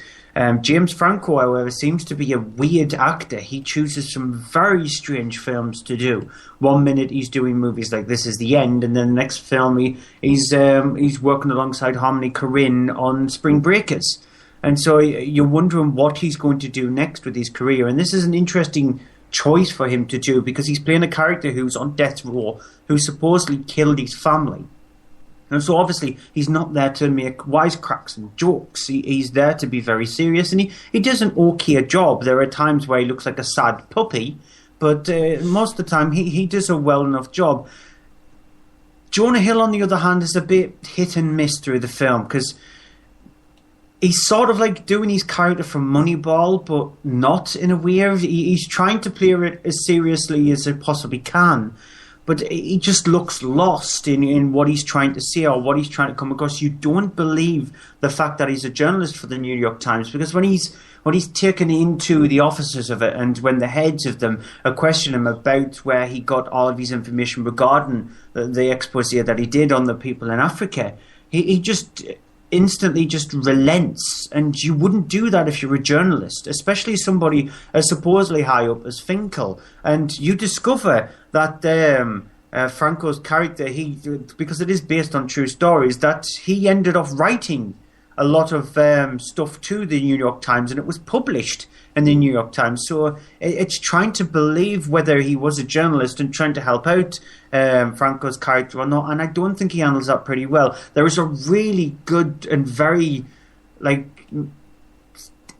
James Franco, however, seems to be a weird actor. He chooses some very strange films to do. One minute he's doing movies like This Is the End, and then the next film he's working alongside Harmony Korine on Spring Breakers. And so you're wondering what he's going to do next with his career. And this is an interesting choice for him to do because he's playing a character who's on death row, who supposedly killed his family. And so obviously he's not there to make wisecracks and jokes. He's there to be very serious, and he does an okay job. There are times where he looks like a sad puppy, but most of the time he does a well enough job. Jonah Hill, on the other hand, is a bit hit and miss through the film because he's sort of like doing his character from Moneyball, but not in a way. He's trying to play it as seriously as he possibly can. But he just looks lost in what he's trying to say or what he's trying to come across. You don't believe the fact that he's a journalist for the New York Times, because when he's taken into the offices of it and when the heads of them are questioning him about where he got all of his information regarding the expose that he did on the people in Africa, he just instantly just relents. And you wouldn't do that if you're a journalist, especially somebody as supposedly high up as Finkel. And you discover that Franco's character, because it is based on true stories, that he ended up writing a lot of stuff to the New York Times, and it was published in the New York Times. So it's trying to believe whether he was a journalist and trying to help out Franco's character or not, and I don't think he handles that pretty well. There is a really good and very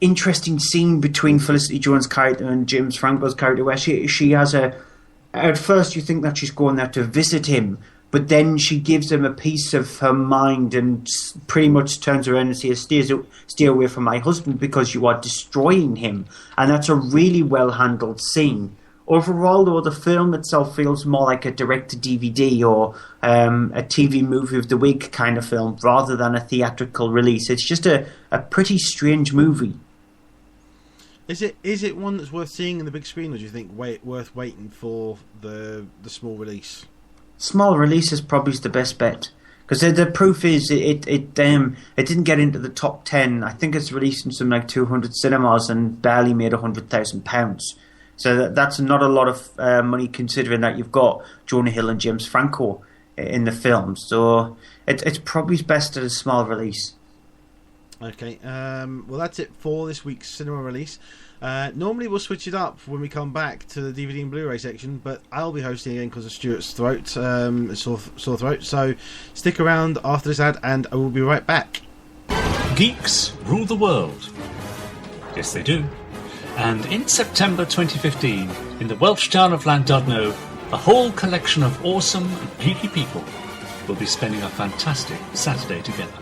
interesting scene between Felicity Jones' character and James Franco's character where she has at first you think that she's going there to visit him, but then she gives him a piece of her mind and pretty much turns around and says, stay away from my husband because you are destroying him. And that's a really well-handled scene. Overall, though, the film itself feels more like a direct-to-DVD or a TV movie of the week kind of film rather than a theatrical release. It's just a pretty strange movie. Is it one that's worth seeing in the big screen, or do you think worth waiting for the small release? Small release is probably the best bet, because the proof is it didn't get into the top 10. I think it's released in some 200 cinemas and barely made £100,000. So that's not a lot of money, considering that you've got Jonah Hill and James Franco in the film. So it's probably best at a small release. Okay, well that's it for this week's cinema release. Normally we'll switch it up when we come back to the DVD and Blu-ray section, but I'll be hosting again because of Stuart's throat, sore throat. So stick around after this ad, and I will be right back. Geeks rule the world. Yes, they do. And in September 2015, in the Welsh town of Llandudno, a whole collection of awesome and geeky people will be spending a fantastic Saturday together.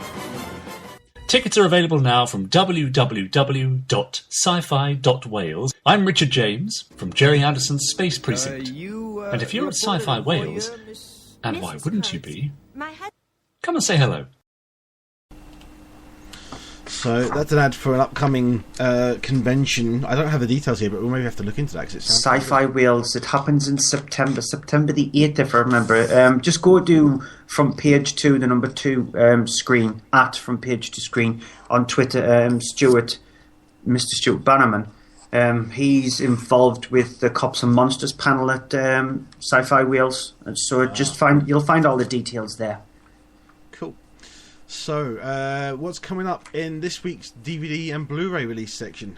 Tickets are available now from www.sci-fi.wales. I'm Richard James from Jerry Anderson's Space Precinct. And if you're at Sci-Fi Wales, and why wouldn't you be, come and say hello. So that's an ad for an upcoming convention. I don't have the details here, but we'll maybe have to look into that because it sounds Sci-Fi Wales. It happens in September the 8th, if I remember. Just go to Front Page 2, the number 2 screen, at Front Page 2 screen on Twitter. Mr. Stuart Bannerman. He's involved with the Cops and Monsters panel at Sci-Fi Wales. So you'll find all the details there. So, what's coming up in this week's DVD and Blu-ray release section?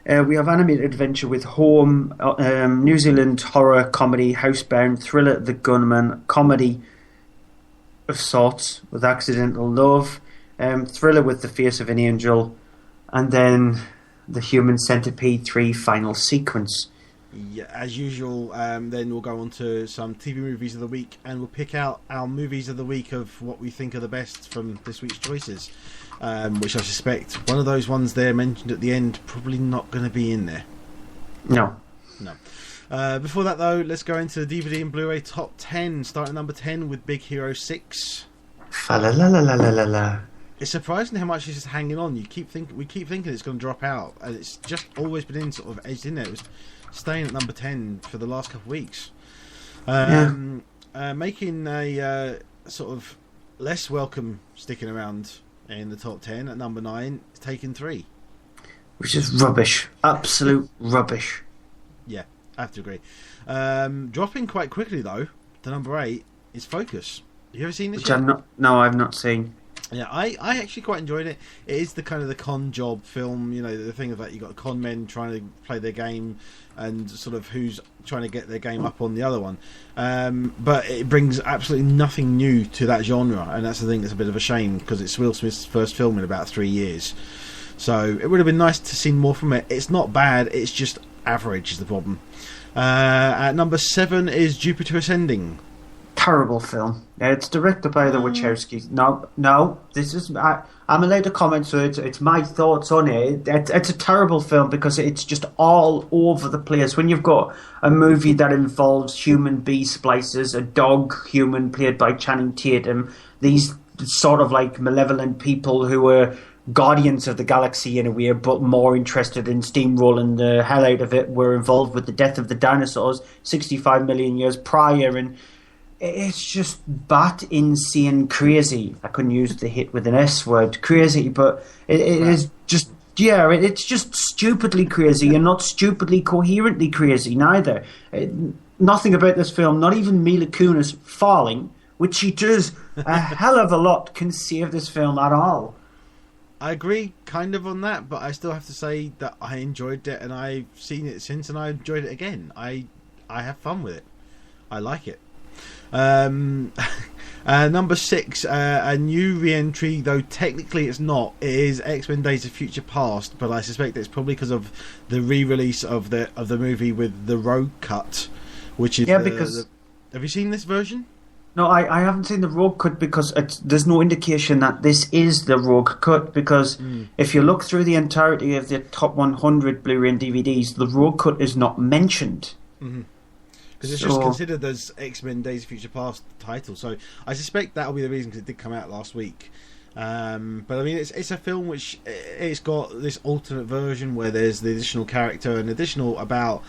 We have animated adventure with Home, New Zealand horror comedy Housebound, thriller The Gunman, comedy of sorts with Accidental Love, thriller with The Face of an Angel, and then the Human Centipede 3 final sequence. Yeah, as usual, then we'll go on to some TV movies of the week, and we'll pick out our movies of the week of what we think are the best from this week's choices, which I suspect one of those ones there mentioned at the end probably not going to be in there. No. Before that, though, let's go into the DVD and Blu-ray top 10, starting at number 10 with Big Hero 6. Fa-la-la-la-la-la-la. It's surprising how much it's just hanging on. We keep thinking it's going to drop out, and it's just always been sort of edged in there. It was staying at number 10 for the last couple of weeks. Making a sort of less welcome sticking around in the top 10 at number 9 is Taken 3. Which is rubbish. Absolute rubbish. Yeah, I have to agree. Dropping quite quickly, though, to number 8 is Focus. Have you ever seen this yet? No, I've not seen. Yeah, I actually quite enjoyed it. It is the kind of the con job film, you know, the thing of that you've got con men trying to play their game and sort of who's trying to get their game up on the other one. But it brings absolutely nothing new to that genre, and that's the thing that's a bit of a shame because it's Will Smith's first film in about 3 years. So it would have been nice to see more from it. It's not bad, it's just average is the problem. At number 7 is Jupiter Ascending. Terrible film. It's directed by the Wachowskis. No, this is I'm allowed to comment, so it's my thoughts on it. It's a terrible film because it's just all over the place. When you've got a movie that involves human bee splicers, a dog human played by Channing Tatum, these sort of like malevolent people who are guardians of the galaxy in a way, but more interested in steamrolling the hell out of it, were involved with the death of the dinosaurs 65 million years prior, and it's just bat insane crazy. I couldn't use the hit with an S word, crazy, but it is just, yeah, it's just stupidly crazy and not stupidly coherently crazy neither. Nothing about this film, not even Mila Kunis falling, which she does a hell of a lot, can save this film at all. I agree kind of on that, but I still have to say that I enjoyed it and I've seen it since and I enjoyed it again. I have fun with it. I like it. Number 6, a new re-entry, though technically it's not. It is X-Men Days of Future Past, but I suspect it's probably because of the re-release of the movie with the Rogue cut, which is because have you seen this version? No, I haven't seen the Rogue cut because there's no indication that this is the Rogue cut, because if you look through the entirety of the top 100 Blu-ray and DVDs, the Rogue cut is not mentioned. Because it's just considered as X-Men Days of Future Past title, so I suspect that'll be the reason, because it did come out last week. But I mean, it's a film which it's got this alternate version where there's the additional character and additional about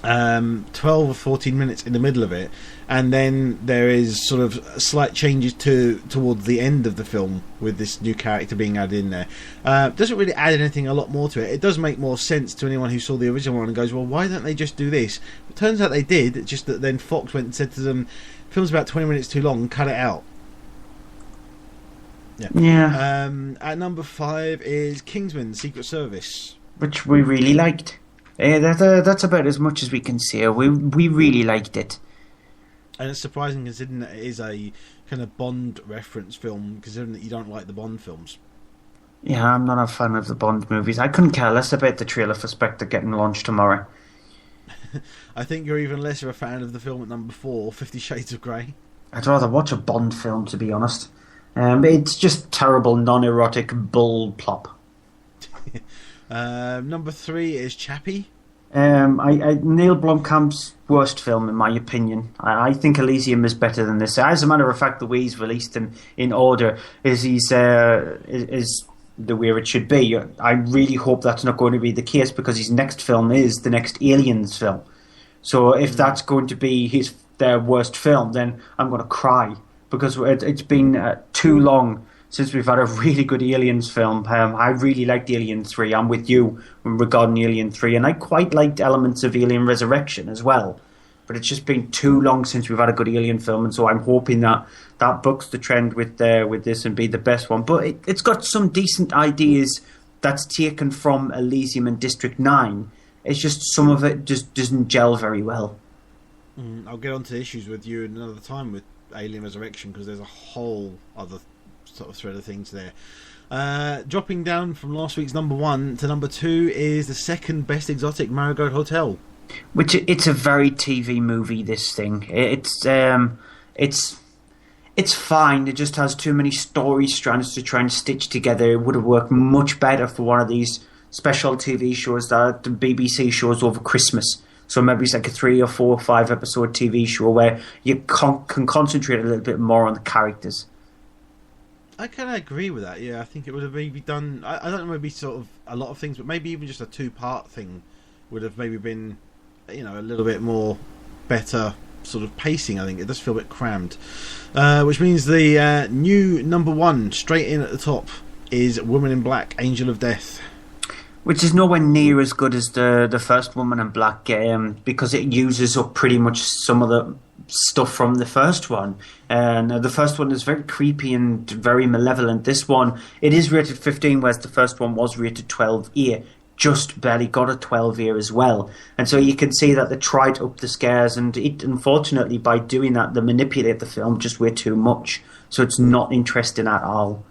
12 or 14 minutes in the middle of it, and then there is sort of slight changes towards the end of the film with this new character being added in there. Doesn't really add anything a lot more to it. It does make more sense to anyone who saw the original one and goes, well, why don't they just do this? It turns out they did, just that then Fox went and said to them, film's about 20 minutes too long, cut it out. Yeah. At number 5 is Kingsman: Secret Service, which we really liked. That's about as much as we can say. We really liked it. And it's surprising considering that it is a kind of Bond reference film, considering that you don't like the Bond films. Yeah, I'm not a fan of the Bond movies. I couldn't care less about the trailer for Spectre getting launched tomorrow. I think you're even less of a fan of the film at number 4, 50 Shades of Grey. I'd rather watch a Bond film, to be honest. It's just terrible, non-erotic bull plop. Number 3 is Chappie. Neil Blomkamp's worst film, in my opinion. I think Elysium is better than this. As a matter of fact, the way he's released them in order is the way it should be. I really hope that's not going to be the case, because his next film is the next Aliens film. So if that's going to be their worst film, then I'm going to cry, because it's been too long since we've had a really good Aliens film. I really liked Alien 3. I'm with you regarding Alien 3, and I quite liked elements of Alien Resurrection as well. But it's just been too long since we've had a good Alien film, and so I'm hoping that bucks the trend with this and be the best one. But it's got some decent ideas that's taken from Elysium and District 9. It's just some of it just doesn't gel very well. I'll get on to issues with you another time with Alien Resurrection, because there's a whole other sort of thread of things there. Dropping down from last week's number 1 to number 2 is the second best exotic, Marigold Hotel. Which it's a very TV movie. This thing, it's fine. It just has too many story strands to try and stitch together. It would have worked much better for one of these special TV shows that the BBC shows over Christmas. So maybe it's like a 3 or 4 or 5 episode TV show where you can concentrate a little bit more on the characters. I kind of agree with that. Yeah, I think it would have maybe done. I don't know, maybe sort of a lot of things, but maybe even just a 2-part thing would have maybe been, a little bit more better sort of pacing. I think it does feel a bit crammed, which means the new number 1 straight in at the top is Woman in Black: Angel of Death, which is nowhere near as good as the first Woman in Black, because it uses up pretty much some of the stuff from the first one. And the first one is very creepy and very malevolent. This one, it is rated 15, whereas the first one was rated 12A. Just barely got a 12A as well. And so you can see that they tried to up the scares, and unfortunately, by doing that, they manipulate the film just way too much. So it's not interesting at all.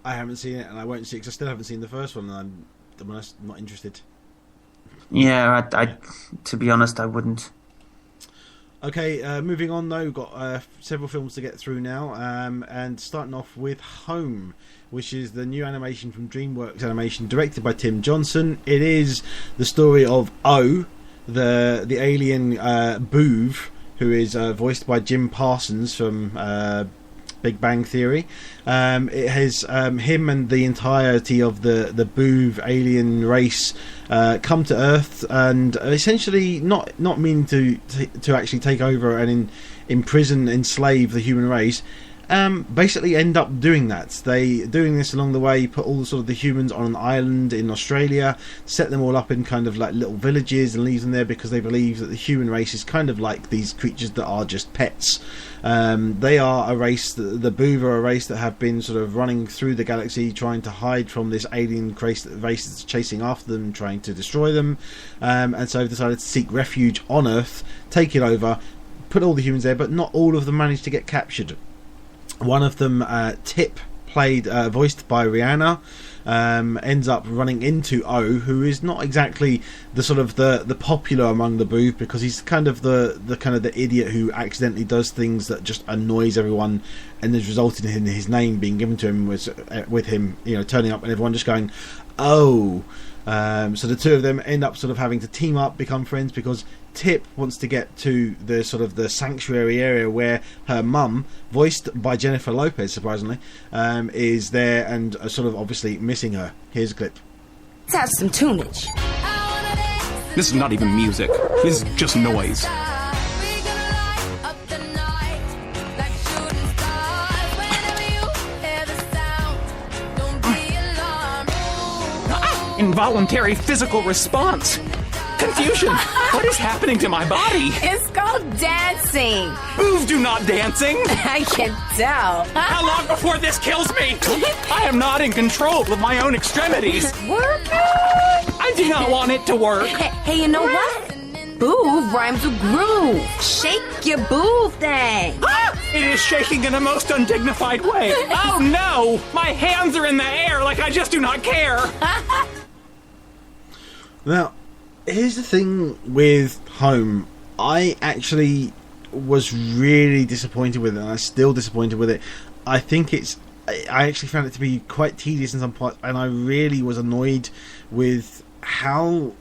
I haven't seen it, and I won't see it because I still haven't seen the first one, and I'm not interested. Yeah, I to be honest, I wouldn't. Okay, moving on though, we've got several films to get through now, and starting off with Home, which is the new animation from DreamWorks Animation, directed by Tim Johnson. It is the story of O, the alien boov, who is voiced by Jim Parsons from Big Bang Theory. It has him and the entirety of the boov alien race come to Earth, and essentially not mean to actually take over and imprison, enslave the human race. Basically end up doing that. They doing this along the way, put all the humans on an island in Australia, set them all up in kind of like little villages and leave them there because they believe that the human race is kind of like these creatures that are just pets. They are a race, the boov are a race that have been sort of running through the galaxy trying to hide from this alien race that's chasing after them, trying to destroy them, and so they've decided to seek refuge on Earth, take it over, put all the humans there, but not all of them managed to get captured. One of them, Tip, voiced by Rihanna, ends up running into O, who is not exactly the popular among the boov, because he's kind of the idiot who accidentally does things that just annoys everyone, and has resulted in his name being given to him with him, turning up and everyone just going, oh. So the two of them end up having to team up, become friends, because Tip wants to get to the sanctuary area where her mum, voiced by Jennifer Lopez, surprisingly, is there and obviously missing her. Here's a clip. Let's have some tunage. This is not even music. This is just noise. Involuntary physical response. Confusion. What is happening to my body? It's called all dancing. Boov do not dancing. I can tell. How long before this kills me? I am not in control of my own extremities. Working. I do not want it to work. Hey, you know what? Boov rhymes with groove. Shake your boov thing. It is shaking in a most undignified way. Oh no! My hands are in the air like I just do not care. Now, here's the thing with Home. I actually was really disappointed with it, and I'm still disappointed with it. I think I actually found it to be quite tedious in some parts, and I really was annoyed with how,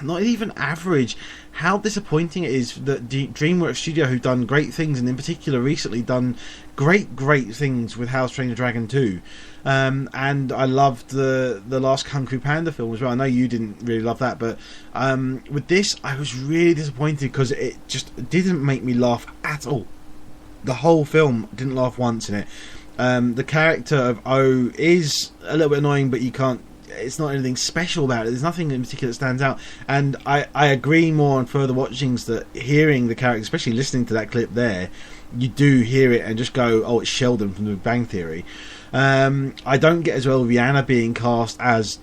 not even average, how disappointing it is that DreamWorks Studio, who've done great things, and in particular recently done great things with How to Train Your Dragon 2. And I loved the last Kung Fu Panda film as well. I know you didn't really love that, but with this I was really disappointed because it just didn't make me laugh at all. The whole film didn't laugh once in it. The character of O is a little bit annoying, but it's not anything special about it. There's nothing in particular that stands out, and I agree more on further watchings that hearing the character, especially listening to that clip there, you do hear it and just go, oh, it's Sheldon from The Big Bang Theory. I don't get as well with Rihanna being cast as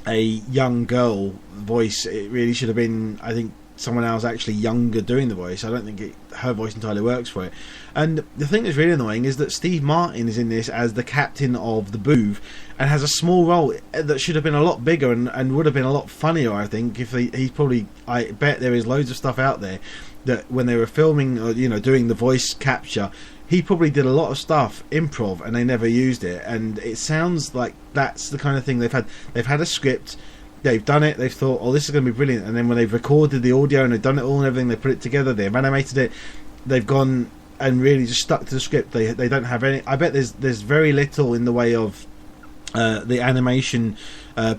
a young girl voice. It really should have been, I think, someone else actually younger doing the voice. I don't think her voice entirely works for it. And the thing that's really annoying is that Steve Martin is in this as the captain of the boov and has a small role that should have been a lot bigger and would have been a lot funnier, I think, if he's probably, I bet there is loads of stuff out there that when they were filming or doing the voice capture, he probably did a lot of stuff improv and they never used it. And it sounds like that's the kind of thing they've had a script, they've done it, they've thought, oh, this is going to be brilliant, and then when they've recorded the audio and they've done it all and everything, they put it together, they've animated it, they've gone and really just stuck to the script. They don't have any, I bet there's very little in the way of the animation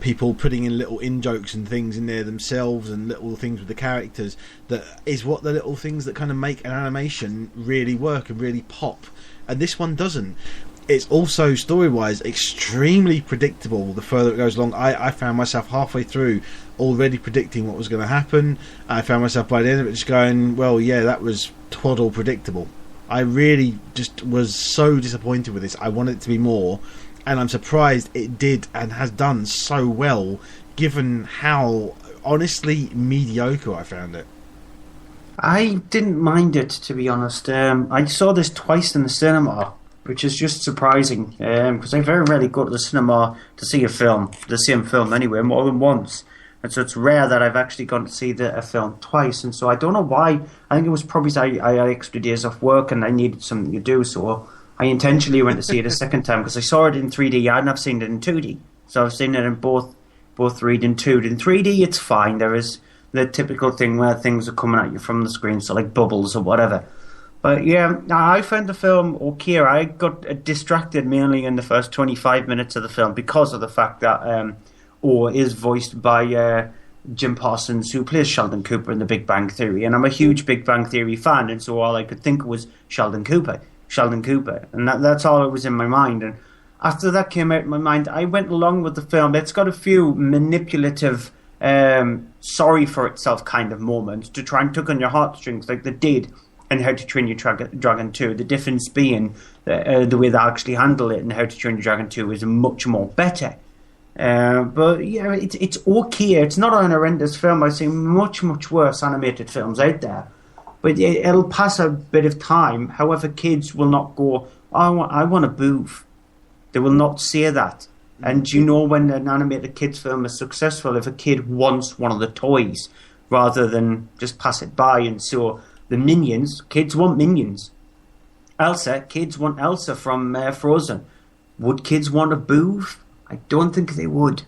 people putting in little in-jokes and things in there themselves and little things with the characters that is what the little things that kind of make an animation really work and really pop, and this one doesn't. It's also story-wise extremely predictable the further it goes along. I found myself halfway through already predicting what was going to happen. I found myself by the end of it just going, well, yeah, that was twaddle predictable. I really just was so disappointed with this. I wanted it to be more, and I'm surprised it did and has done so well given how honestly mediocre I found it. I didn't mind it, to be honest. I saw this twice in the cinema, which is just surprising, because I very rarely go to the cinema to see a film, the same film anyway, more than once. And so it's rare that I've actually gone to see a film twice. And so I don't know why. I think it was probably I had extra days off work and I needed something to do. So I intentionally went to see it a second time because I saw it in 3D and I've seen it in 2D. So I've seen it in both 3D and 2D. In 3D, it's fine. There is the typical thing where things are coming at you from the screen, so like bubbles or whatever. But yeah, I found the film okay. I got distracted mainly in the first 25 minutes of the film because of the fact that O is voiced by Jim Parsons, who plays Sheldon Cooper in The Big Bang Theory. And I'm a huge Big Bang Theory fan, and so all I could think was Sheldon Cooper. And that's all that was in my mind. And after that came out in my mind, I went along with the film. It's got a few manipulative, sorry for itself kind of moments to try and tug on your heartstrings like they did in How to Train Your Dragon 2. The difference being the way they actually handle it in How to Train Your Dragon 2 is much more better. But yeah, it's okay. It's not an horrendous film. I've seen much worse animated films out there. But it'll pass a bit of time. However, kids will not go, I want a boov. They will not say that. And you know when an animated kids film is successful, if a kid wants one of the toys rather than just pass it by. And so the Minions, kids want Minions. Elsa, kids want Elsa from Frozen. Would kids want a boov? I don't think they would.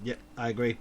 Yeah, I agree.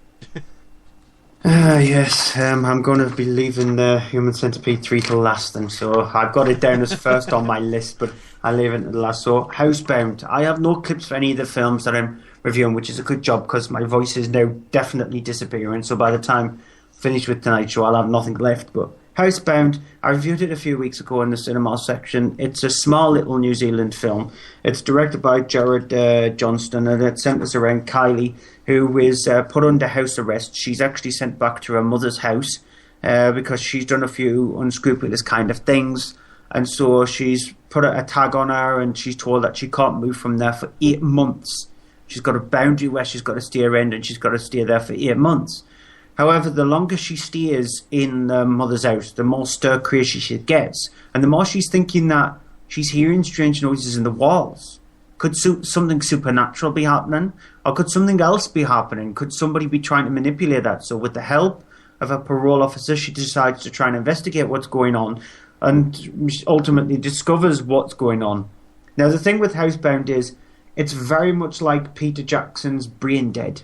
Yes, I'm going to be leaving Human Centipede 3 till last, and so I've got it down as first on my list, but I'll leave it to the last. So, Housebound. I have no clips for any of the films that I'm reviewing, which is a good job because my voice is now definitely disappearing, so by the time I finish with tonight's show, I'll have nothing left. But Housebound, I reviewed it a few weeks ago in the cinema section. It's a small little New Zealand film. It's directed by Jared Johnston, and it centres around Kylie, who is put under house arrest. She's actually sent back to her mother's house because she's done a few unscrupulous kind of things. And so she's put a tag on her, and she's told that she can't move from there for 8 months. She's got a boundary where she's got to stay around, and she's got to stay there for 8 months. However, the longer she stays in the mother's house, the more stir-crazy she gets. And the more she's thinking that she's hearing strange noises in the walls. Could something supernatural be happening? Or could something else be happening? Could somebody be trying to manipulate that? So with the help of a parole officer, she decides to try and investigate what's going on, and ultimately discovers what's going on. Now, the thing with Housebound is, it's very much like Peter Jackson's Brain Dead.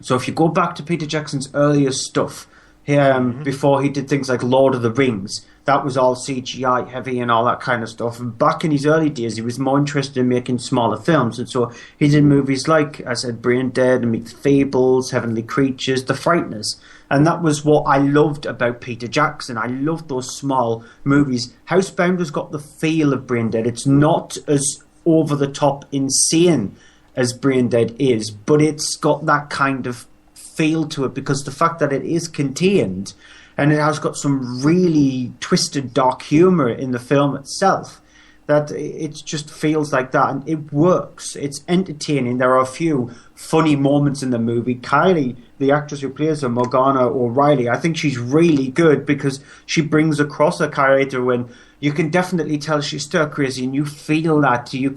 So if you go back to Peter Jackson's earlier stuff, before he did things like Lord of the Rings, that was all CGI heavy and all that kind of stuff. And back in his early days, he was more interested in making smaller films. And so he did movies like, I said, Brain Dead, and Meet the Fables, Heavenly Creatures, The Frighteners. And that was what I loved about Peter Jackson. I loved those small movies. Housebound has got the feel of Brain Dead. It's not as over-the-top insane as Brain Dead is, but it's got that kind of feel to it, because the fact that it is contained and it has got some really twisted dark humor in the film itself, that it just feels like that, and it works. It's entertaining. There are a few funny moments in the movie. Kylie, the actress who plays her, Morgana O'Reilly, I think she's really good, because she brings across a character when you can definitely tell she's stir crazy, and you feel that you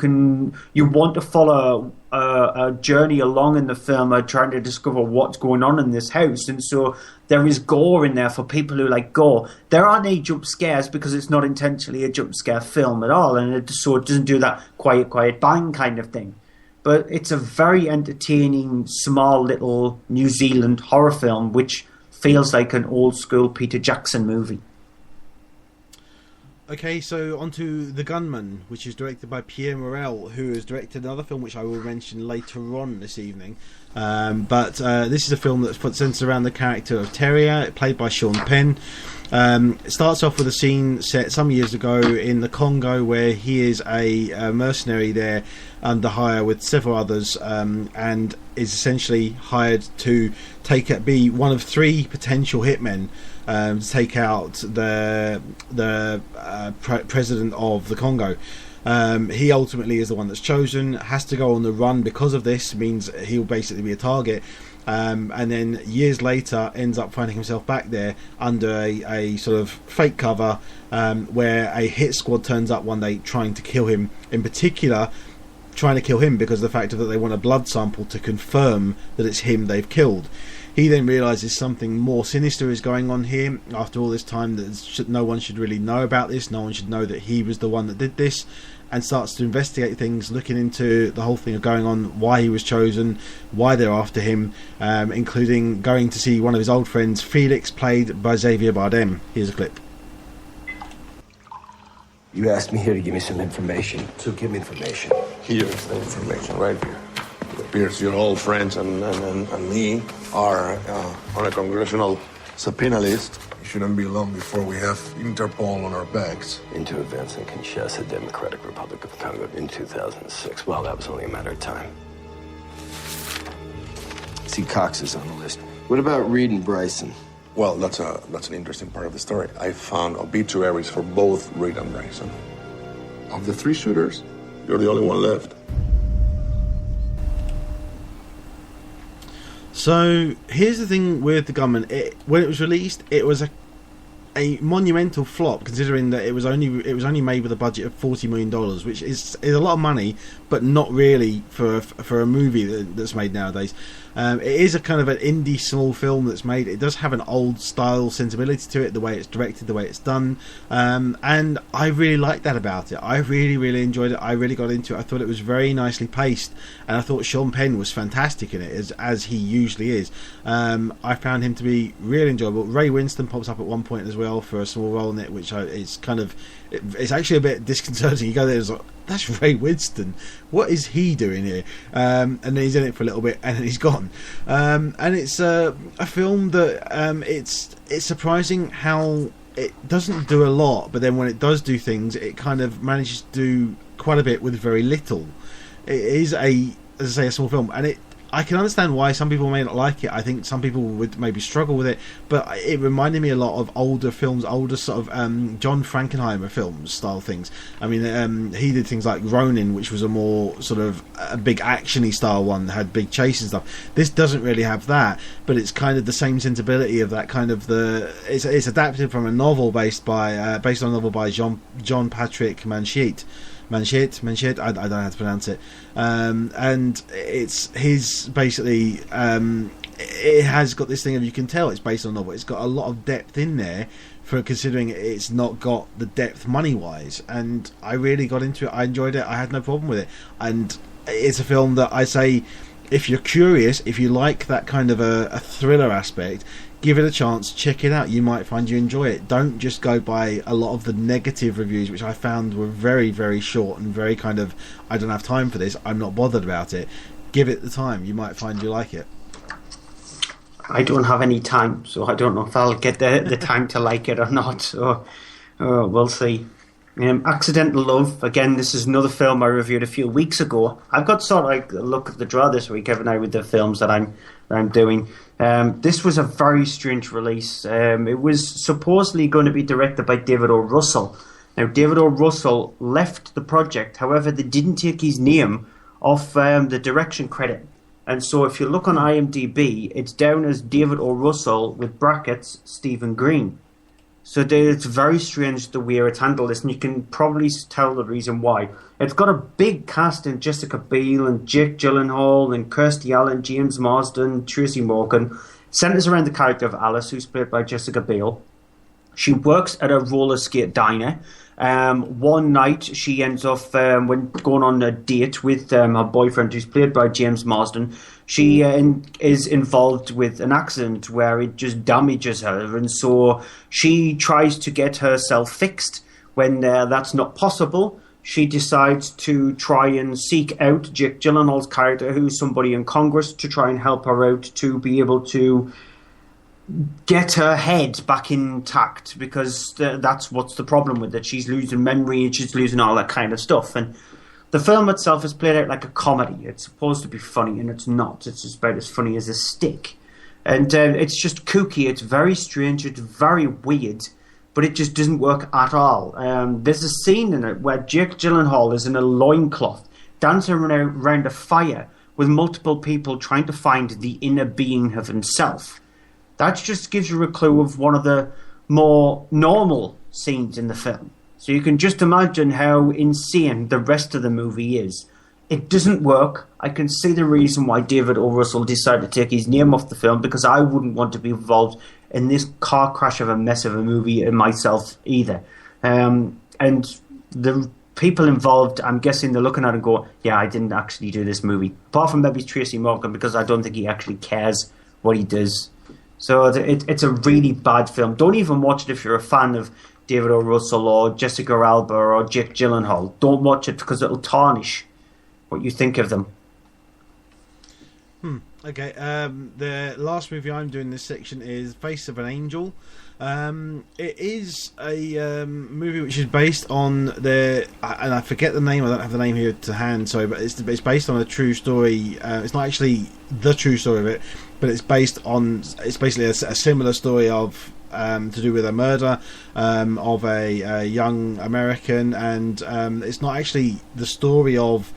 want to follow a journey along in the film, trying to discover what's going on in this house. And so there is gore in there for people who like gore. There aren't any jump scares, because it's not intentionally a jump scare film at all, and it doesn't do that quiet bang kind of thing. But it's a very entertaining, small little New Zealand horror film, which feels like an old school Peter Jackson movie. Okay, so on to The Gunman, which is directed by Pierre Morel, who has directed another film which I will mention later on this evening. But this is a film that's centered around the character of Terrier, played by Sean Penn. It starts off with a scene set some years ago in the Congo, where he is a mercenary there under hire with several others, and is essentially hired to be one of 3 potential hitmen to take out the president of the Congo. He ultimately is the one that's chosen, has to go on the run because of this, means he'll basically be a target. And then years later ends up finding himself back there under a sort of fake cover, where a hit squad turns up one day trying to kill him. In particular, trying to kill him because of the fact that they want a blood sample to confirm that it's him they've killed. He then realises something more sinister is going on here. After all this time, that no one should really know about this. No one should know that he was the one that did this, and starts to investigate things, looking into the whole thing of going on, why he was chosen, why they're after him, including going to see one of his old friends, Felix, played by Xavier Bardem. Here's a clip. You asked me here to give me some information, so give me information. Here's the information, right here. It appears your old friends and me are on a congressional subpoena list. It shouldn't be long before we have Interpol on our backs. Into events in Kinshasa, Democratic Republic of Congo in 2006. Well, that was only a matter of time. See, Cox is on the list. What about Reed and Bryson? Well, that's an interesting part of the story. I found obituaries for both Reed and Bryson. Of the 3 shooters, you're the only one left. So here's the thing with The Gunman. When it was released, it was a monumental flop, considering that it was only made with a budget of $40 million, which is a lot of money, but not really for a movie that's made nowadays. It is a kind of an indie small film that's made. It does have an old style sensibility to it, the way it's directed, the way it's done, and I really liked that about it. I really enjoyed it. I really got into it. I thought it was very nicely paced, and I thought Sean Penn was fantastic in it, as he usually is. I found him to be really enjoyable. Ray Winston pops up at one point as well for a small role in it, which it's actually a bit disconcerting. You go there, it's like, that's Ray Winston. What is he doing here? And then he's in it for a little bit, and then he's gone. And it's a film that it's surprising how it doesn't do a lot, but then when it does do things, it kind of manages to do quite a bit with very little. It is as I say, a small film, and I can understand why some people may not like it. I think some people would maybe struggle with it, but it reminded me a lot of older films, older sort of John Frankenheimer films style things. I mean, he did things like Ronin, which was a more sort of a big actiony style one, that had big chase and stuff. This doesn't really have that, but it's kind of the same sensibility of that kind of it's adapted from a novel based on a novel by John Patrick Manchette, I don't know how to pronounce it, and it's his basically. It has got this thing of, you can tell it's based on a novel. It's got a lot of depth in there, for considering it's not got the depth money wise. And I really got into it. I enjoyed it. I had no problem with it. And it's a film that I say, if you're curious, if you like that kind of a thriller aspect, give it a chance, check it out. You might find you enjoy it. Don't just go by a lot of the negative reviews, which I found were very, very short and very kind of, I don't have time for this, I'm not bothered about it. Give it the time. You might find you like it. I don't have any time, so I don't know if I'll get the time to like it or not. So we'll see. Accidental Love, again, this is another film I reviewed a few weeks ago. I've got sort of like a look at the draw this week, haven't I, with the films that I'm doing. This was a very strange release. It was supposedly going to be directed by David O. Russell. Now, David O. Russell left the project, however, they didn't take his name off the direction credit. And so if you look on IMDb, it's down as David O. Russell with brackets Stephen Green. So it's very strange the way it's handled this, and you can probably tell the reason why. It's got a big cast in Jessica Biel and Jake Gyllenhaal and Kirstie Alley, James Marsden, Tracy Morgan. Centres around the character of Alice, who's played by Jessica Biel. She works at a roller skate diner. One night she ends up when going on a date with her boyfriend, who's played by James Marsden. She is involved with an accident where it just damages her, and so she tries to get herself fixed. When that's not possible, she decides to try and seek out Jake Gyllenhaal's character, who's somebody in Congress, to try and help her out to be able to get her head back intact, because that's what's the problem with it. She's losing memory and she's losing all that kind of stuff. And the film itself is played out like a comedy. It's supposed to be funny, and it's not. It's just about as funny as a stick. And it's just kooky. It's very strange. It's very weird, but it just doesn't work at all. There's a scene in it where Jake Gyllenhaal is in a loincloth, dancing around a fire with multiple people trying to find the inner being of himself. That just gives you a clue of one of the more normal scenes in the film. So you can just imagine how insane the rest of the movie is. It doesn't work. I can see the reason why David O. Russell decided to take his name off the film, because I wouldn't want to be involved in this car crash of a mess of a movie myself either. And the people involved, I'm guessing they're looking at it and go, yeah, I didn't actually do this movie. Apart from maybe Tracy Morgan, because I don't think he actually cares what he does. So it's a really bad film. Don't even watch it if you're a fan of David O. Russell or Jessica Alba or Jake Gyllenhaal. Don't watch it, because it'll tarnish what you think of them. Okay, the last movie I'm doing this section is Face of an Angel. It is a movie which is based on and I forget the name, I don't have the name here to hand, sorry, but it's based on a true story. It's not actually the true story of it, but it's basically a similar story of to do with a murder of a young American, and it's not actually the story of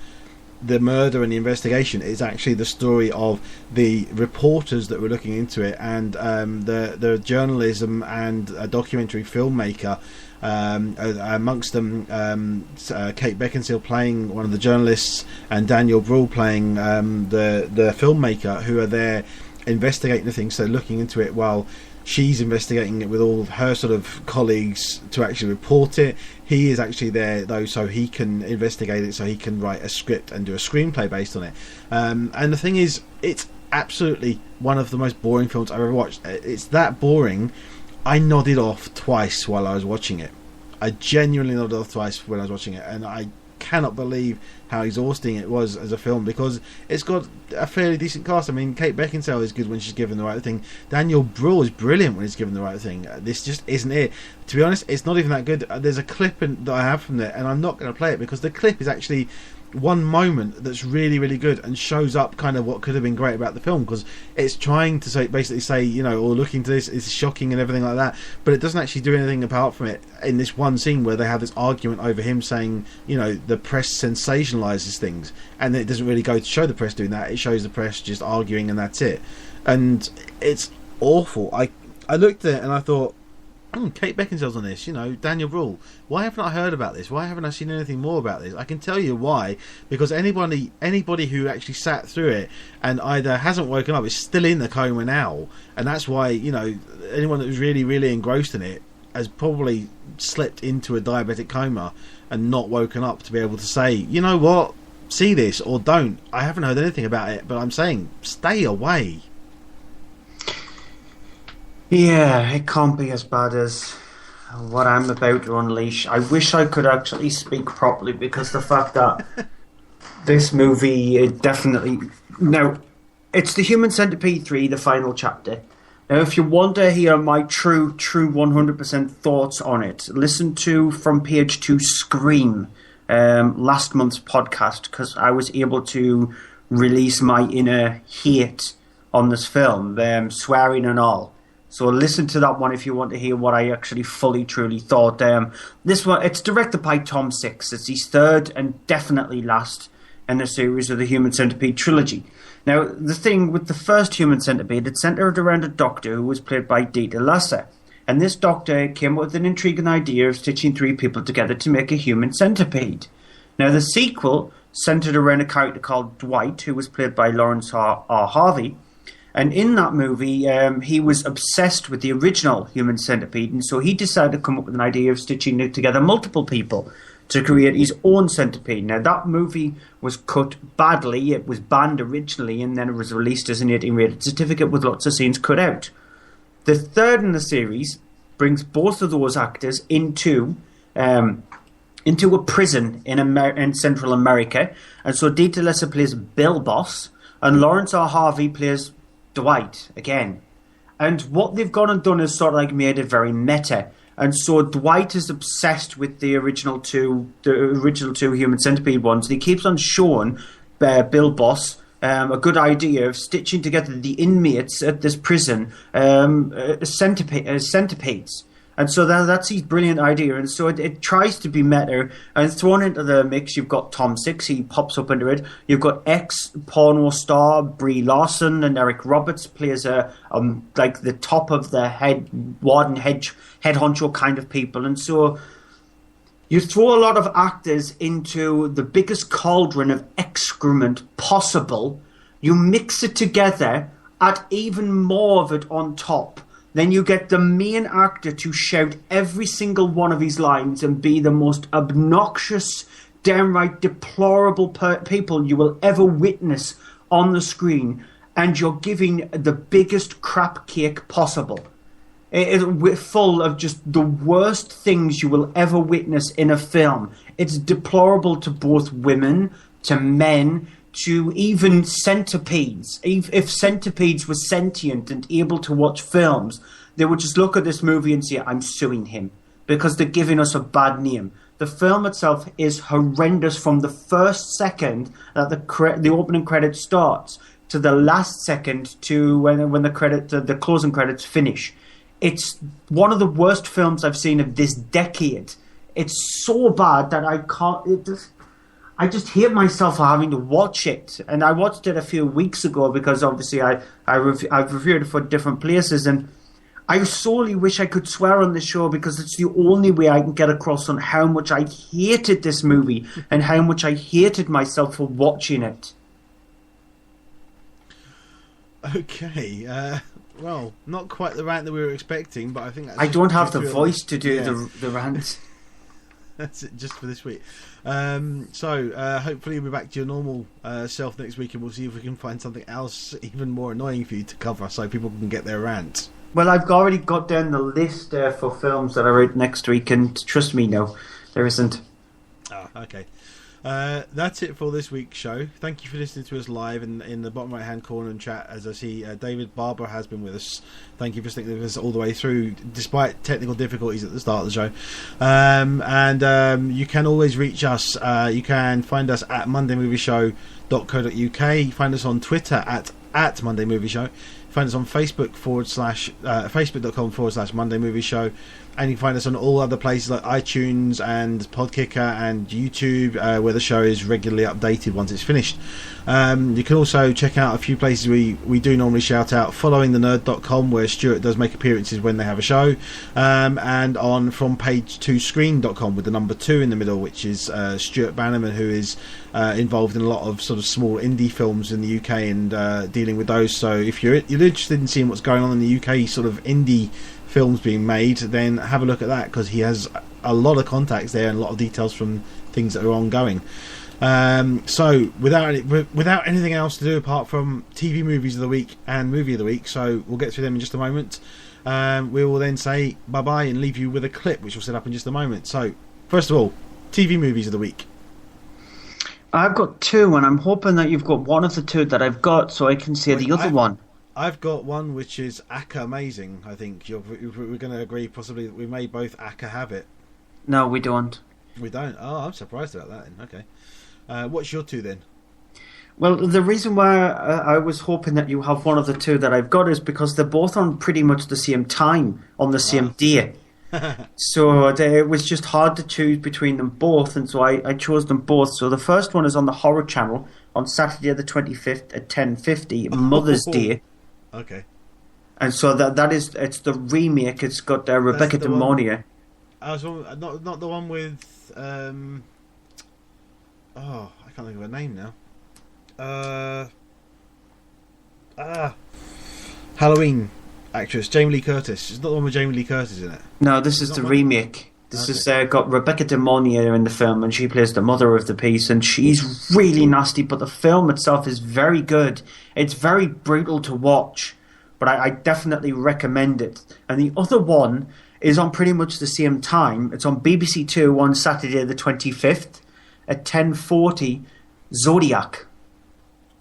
the murder and the investigation. It's actually the story of the reporters that were looking into it, and the journalism and a documentary filmmaker, amongst them Kate Beckinsale playing one of the journalists and Daniel Bruhl playing the filmmaker, who are there investigating the thing, so looking into it while she's investigating it with all of her sort of colleagues to actually report it. He is actually there though, so he can investigate it, so he can write a script and do a screenplay based on it. And the thing is, it's absolutely one of the most boring films I've ever watched. It's that boring, I nodded off twice while I was watching it. I genuinely nodded off twice when I was watching it, and I cannot believe how exhausting it was as a film, because it's got a fairly decent cast. I mean, Kate Beckinsale is good when she's given the right thing. Daniel Bruhl is brilliant when he's given the right thing. This just isn't it. To be honest, it's not even that good. There's a clip that I have from there, and I'm not going to play it because the clip is actually one moment that's really, really good and shows up kind of what could have been great about the film, because it's trying to basically say, you know, or looking to this is shocking and everything like that, but it doesn't actually do anything apart from it in this one scene where they have this argument over him saying, you know, the press sensationalizes things, and it doesn't really go to show the press doing that. It shows the press just arguing, and that's it. And it's awful. I looked at it and I thought, Kate Beckinsale's on this, you know, Daniel Bruhl. Why haven't I heard about this? Why haven't I seen anything more about this? I can tell you why. Because anybody who actually sat through it and either hasn't woken up is still in the coma now. And that's why, you know, anyone that was really, really engrossed in it has probably slipped into a diabetic coma and not woken up to be able to say, you know what, see this or don't. I haven't heard anything about it, but I'm saying stay away. Yeah, it can't be as bad as what I'm about to unleash. I wish I could actually speak properly, because the fact that this movie, it definitely... Now, it's the Human Centipede 3, the final chapter. Now, if you want to hear my true 100% thoughts on it, listen to From Page to Scream, last month's podcast, because I was able to release my inner hate on this film, swearing and all. So listen to that one if you want to hear what I actually fully, truly thought. This one, it's directed by Tom Six. It's his third and definitely last in the series of the Human Centipede trilogy. Now, the thing with the first Human Centipede, it centered around a doctor who was played by Dieter Lasser. And this doctor came up with an intriguing idea of stitching three people together to make a human centipede. Now, the sequel centered around a character called Dwight, who was played by Lawrence R. Harvey. And in that movie, he was obsessed with the original Human Centipede, and so he decided to come up with an idea of stitching together multiple people to create his own centipede. Now, that movie was cut badly. It was banned originally, and then it was released as an 18-rated certificate with lots of scenes cut out. The third in the series brings both of those actors into a prison in Central America, and so Dieter Lasser plays Bill Boss, and Lawrence R. Harvey plays Dwight again. And what they've gone and done is sort of like made it very meta. And so Dwight is obsessed with the original two Human Centipede ones. And he keeps on showing Bill Boss a good idea of stitching together the inmates at this prison centipedes. And so that's his brilliant idea. And so it tries to be meta. And thrown into the mix, you've got Tom Six. He pops up into it. You've got ex-porno star Brie Larson, and Eric Roberts plays like the top of the head honcho kind of people. And so you throw a lot of actors into the biggest cauldron of excrement possible. You mix it together, add even more of it on top. Then you get the main actor to shout every single one of his lines and be the most obnoxious, downright deplorable people you will ever witness on the screen. And you're giving the biggest crap cake possible. It's full of just the worst things you will ever witness in a film. It's deplorable to both women, to men, to even centipedes. If centipedes were sentient and able to watch films, they would just look at this movie and say, I'm suing him, because they're giving us a bad name. The film itself is horrendous from the first second that the opening credit starts to the last second to when the closing credits finish. It's one of the worst films I've seen of this decade. It's so bad that I just hate myself for having to watch it. And I watched it a few weeks ago because obviously I've reviewed it for different places, and I solely wish I could swear on this show because it's the only way I can get across on how much I hated this movie and how much I hated myself for watching it. Okay, well, not quite the rant that we were expecting, but I think that's... I don't have the voice to do the rant. That's it, just for this week. So hopefully you'll be back to your normal self next week, and we'll see if we can find something else even more annoying for you to cover so people can get their rant. Well, I've already got down the list for films that I write next week, and trust me, no, there isn't. Okay. That's it for this week's show. Thank you for listening to us live in the bottom right hand corner and chat. As I see, David Barber has been with us. Thank you for sticking with us all the way through, despite technical difficulties at the start of the show. And you can always reach us. You can find us at mondaymovieshow.co.uk. You can find us on Twitter at Monday Movie Show. Find us on Facebook facebook.com/Monday Movie Show, and you can find us on all other places like iTunes and Podkicker and YouTube, where the show is regularly updated once it's finished. You can also check out a few places we do normally shout out: followingthenerd.com, where Stuart does make appearances when they have a show, and on FromPage2Screen.com with the number 2 in the middle, which is Stuart Bannerman, who is involved in a lot of sort of small indie films in the UK and dealing with those. So if you're interested in seeing what's going on in the UK sort of indie films being made, then have a look at that, because he has a lot of contacts there and a lot of details from things that are ongoing. So without anything else to do apart from TV movies of the week and movie of the week, so we'll get through them in just a moment. We will then say bye bye and leave you with a clip which we'll set up in just a moment. So first of all, TV movies of the week. I've got 2, and I'm hoping that you've got one of the 2 that I've got, so I can say the other one. I've got one which is Aka Amazing. I think we're going to agree possibly that we may both Aka have it. No, we don't. We don't? Oh, I'm surprised about that then. Okay. What's your 2 then? Well, the reason why I was hoping that you have one of the 2 that I've got is because they're both on pretty much the same time, on the same day. So it was just hard to choose between them both, and so I chose them both. So the first one is on the Horror Channel on Saturday the 25th at 10:50, Mother's Day. Okay. And so it's the remake. It's got Rebecca De Mornay. Not the one with I can't think of her name now. Halloween actress Jamie Lee Curtis. It's not the one with Jamie Lee Curtis in it. No, this is the remake. This is got Rebecca De Mornay in the film, and she plays the mother of the piece, and she's really nasty, but the film itself is very good. It's very brutal to watch, but I definitely recommend it. And the other one is on pretty much the same time. It's on BBC 2 on Saturday the 25th at 10:40, Zodiac.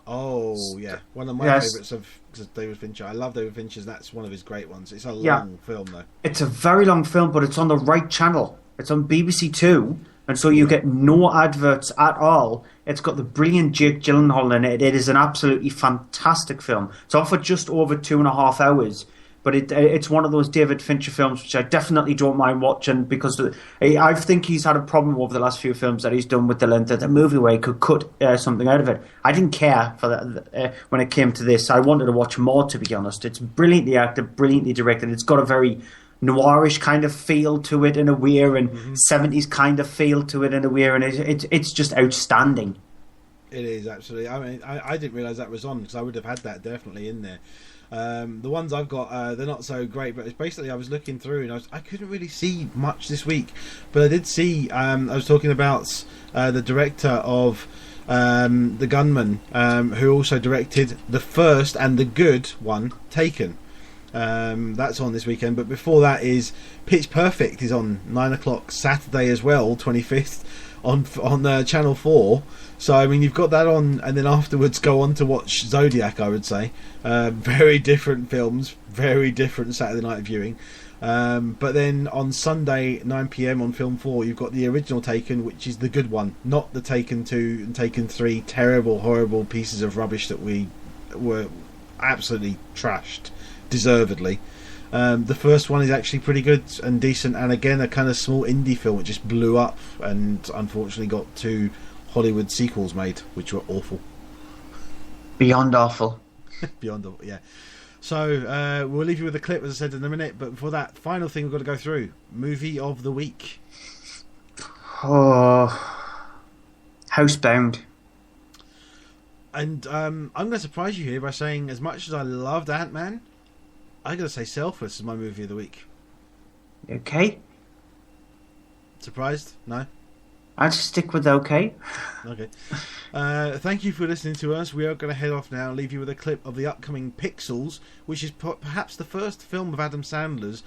Oh, yeah. One of my favourites of David Fincher. I love David Fincher's. That's one of his great ones. It's a long film, though. It's a very long film, but it's on the right channel. It's on BBC 2, and so you get no adverts at all. It's got the brilliant Jake Gyllenhaal in it. It is an absolutely fantastic film. It's on for just over 2.5 hours. But it's one of those David Fincher films which I definitely don't mind watching, because I think he's had a problem over the last few films that he's done with the length of the movie where he could cut something out of it. I didn't care for that when it came to this. I wanted to watch more, to be honest. It's brilliantly acted, brilliantly directed. It's got a very noirish kind of feel to it in a way, and 70s kind of feel to it in a way, and it's just outstanding. It is, absolutely. I mean, I didn't realise that was on, because I would have had that definitely in there. The ones I've got, they're not so great, but it's basically I was looking through and I couldn't really see much this week, but I did see. I was talking about the director of the Gunman, who also directed the first and the good one, Taken. That's on this weekend, but before that is Pitch Perfect is on 9 o'clock Saturday as well, 25th on Channel 4. So I mean, you've got that on, and then afterwards go on to watch Zodiac. I would say very different films, very different Saturday night viewing. But then on Sunday 9 PM on Film 4, you've got the original Taken, which is the good one, not the Taken 2 and Taken 3 terrible, horrible pieces of rubbish that we were absolutely trashed, deservedly. The first one is actually pretty good and decent, and again a kind of small indie film which just blew up and unfortunately got 2 Hollywood sequels made, which were awful. Beyond awful. Beyond awful, yeah. So we'll leave you with a clip, as I said, in a minute, but before that, final thing we've got to go through: movie of the week. Oh, Housebound. And I'm going to surprise you here by saying, as much as I loved Ant-Man, I got to say Selfless is my movie of the week. Okay. Surprised? No? I'll just stick with okay. Okay. Thank you for listening to us. We are going to head off now and leave you with a clip of the upcoming Pixels, which is perhaps the first film of Adam Sandler's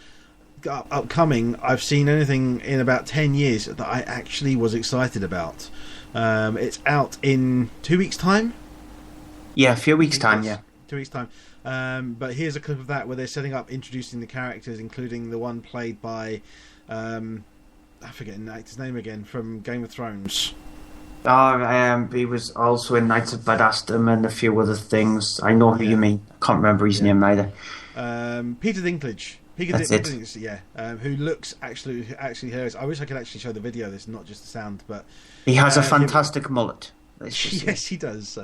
upcoming I've seen anything in about 10 years that I actually was excited about. It's out in 2 weeks' time. Yeah, a few weeks' time. Yeah, 2 weeks' time. But here's a clip of that where they're setting up, introducing the characters, including the one played by I forget the actor's name again from Game of Thrones. He was also in Knights of Badastum and a few other things. I know who you mean. I can't remember his name either. Peter Dinklage. That's it. Who looks actually hilarious. I wish I could actually show the video. This, not just the sound, but he has a fantastic mullet. Yes, he does.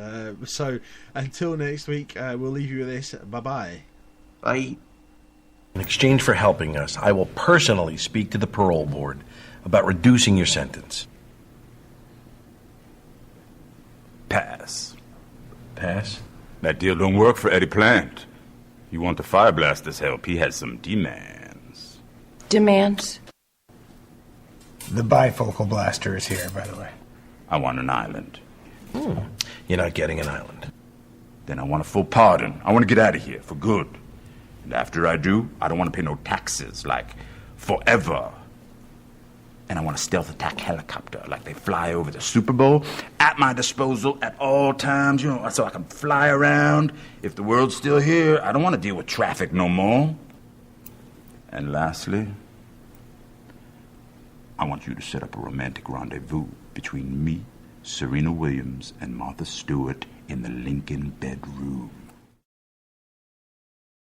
So until next week, we'll leave you with this. Bye. Bye. In exchange for helping us, I will personally speak to the parole board about reducing your sentence. Pass. Pass? That deal don't work for Eddie Plant. You want the Fire Blaster's help, he has some demands. Demands? The bifocal blaster is here, by the way. I want an island. You're not getting an island. Then I want a full pardon. I want to get out of here for good. And after I do, I don't want to pay no taxes, like forever. And I want a stealth attack helicopter, like they fly over the Super Bowl, at my disposal at all times, so I can fly around. If the world's still here, I don't want to deal with traffic no more. And lastly, I want you to set up a romantic rendezvous between me, Serena Williams, and Martha Stewart in the Lincoln bedroom.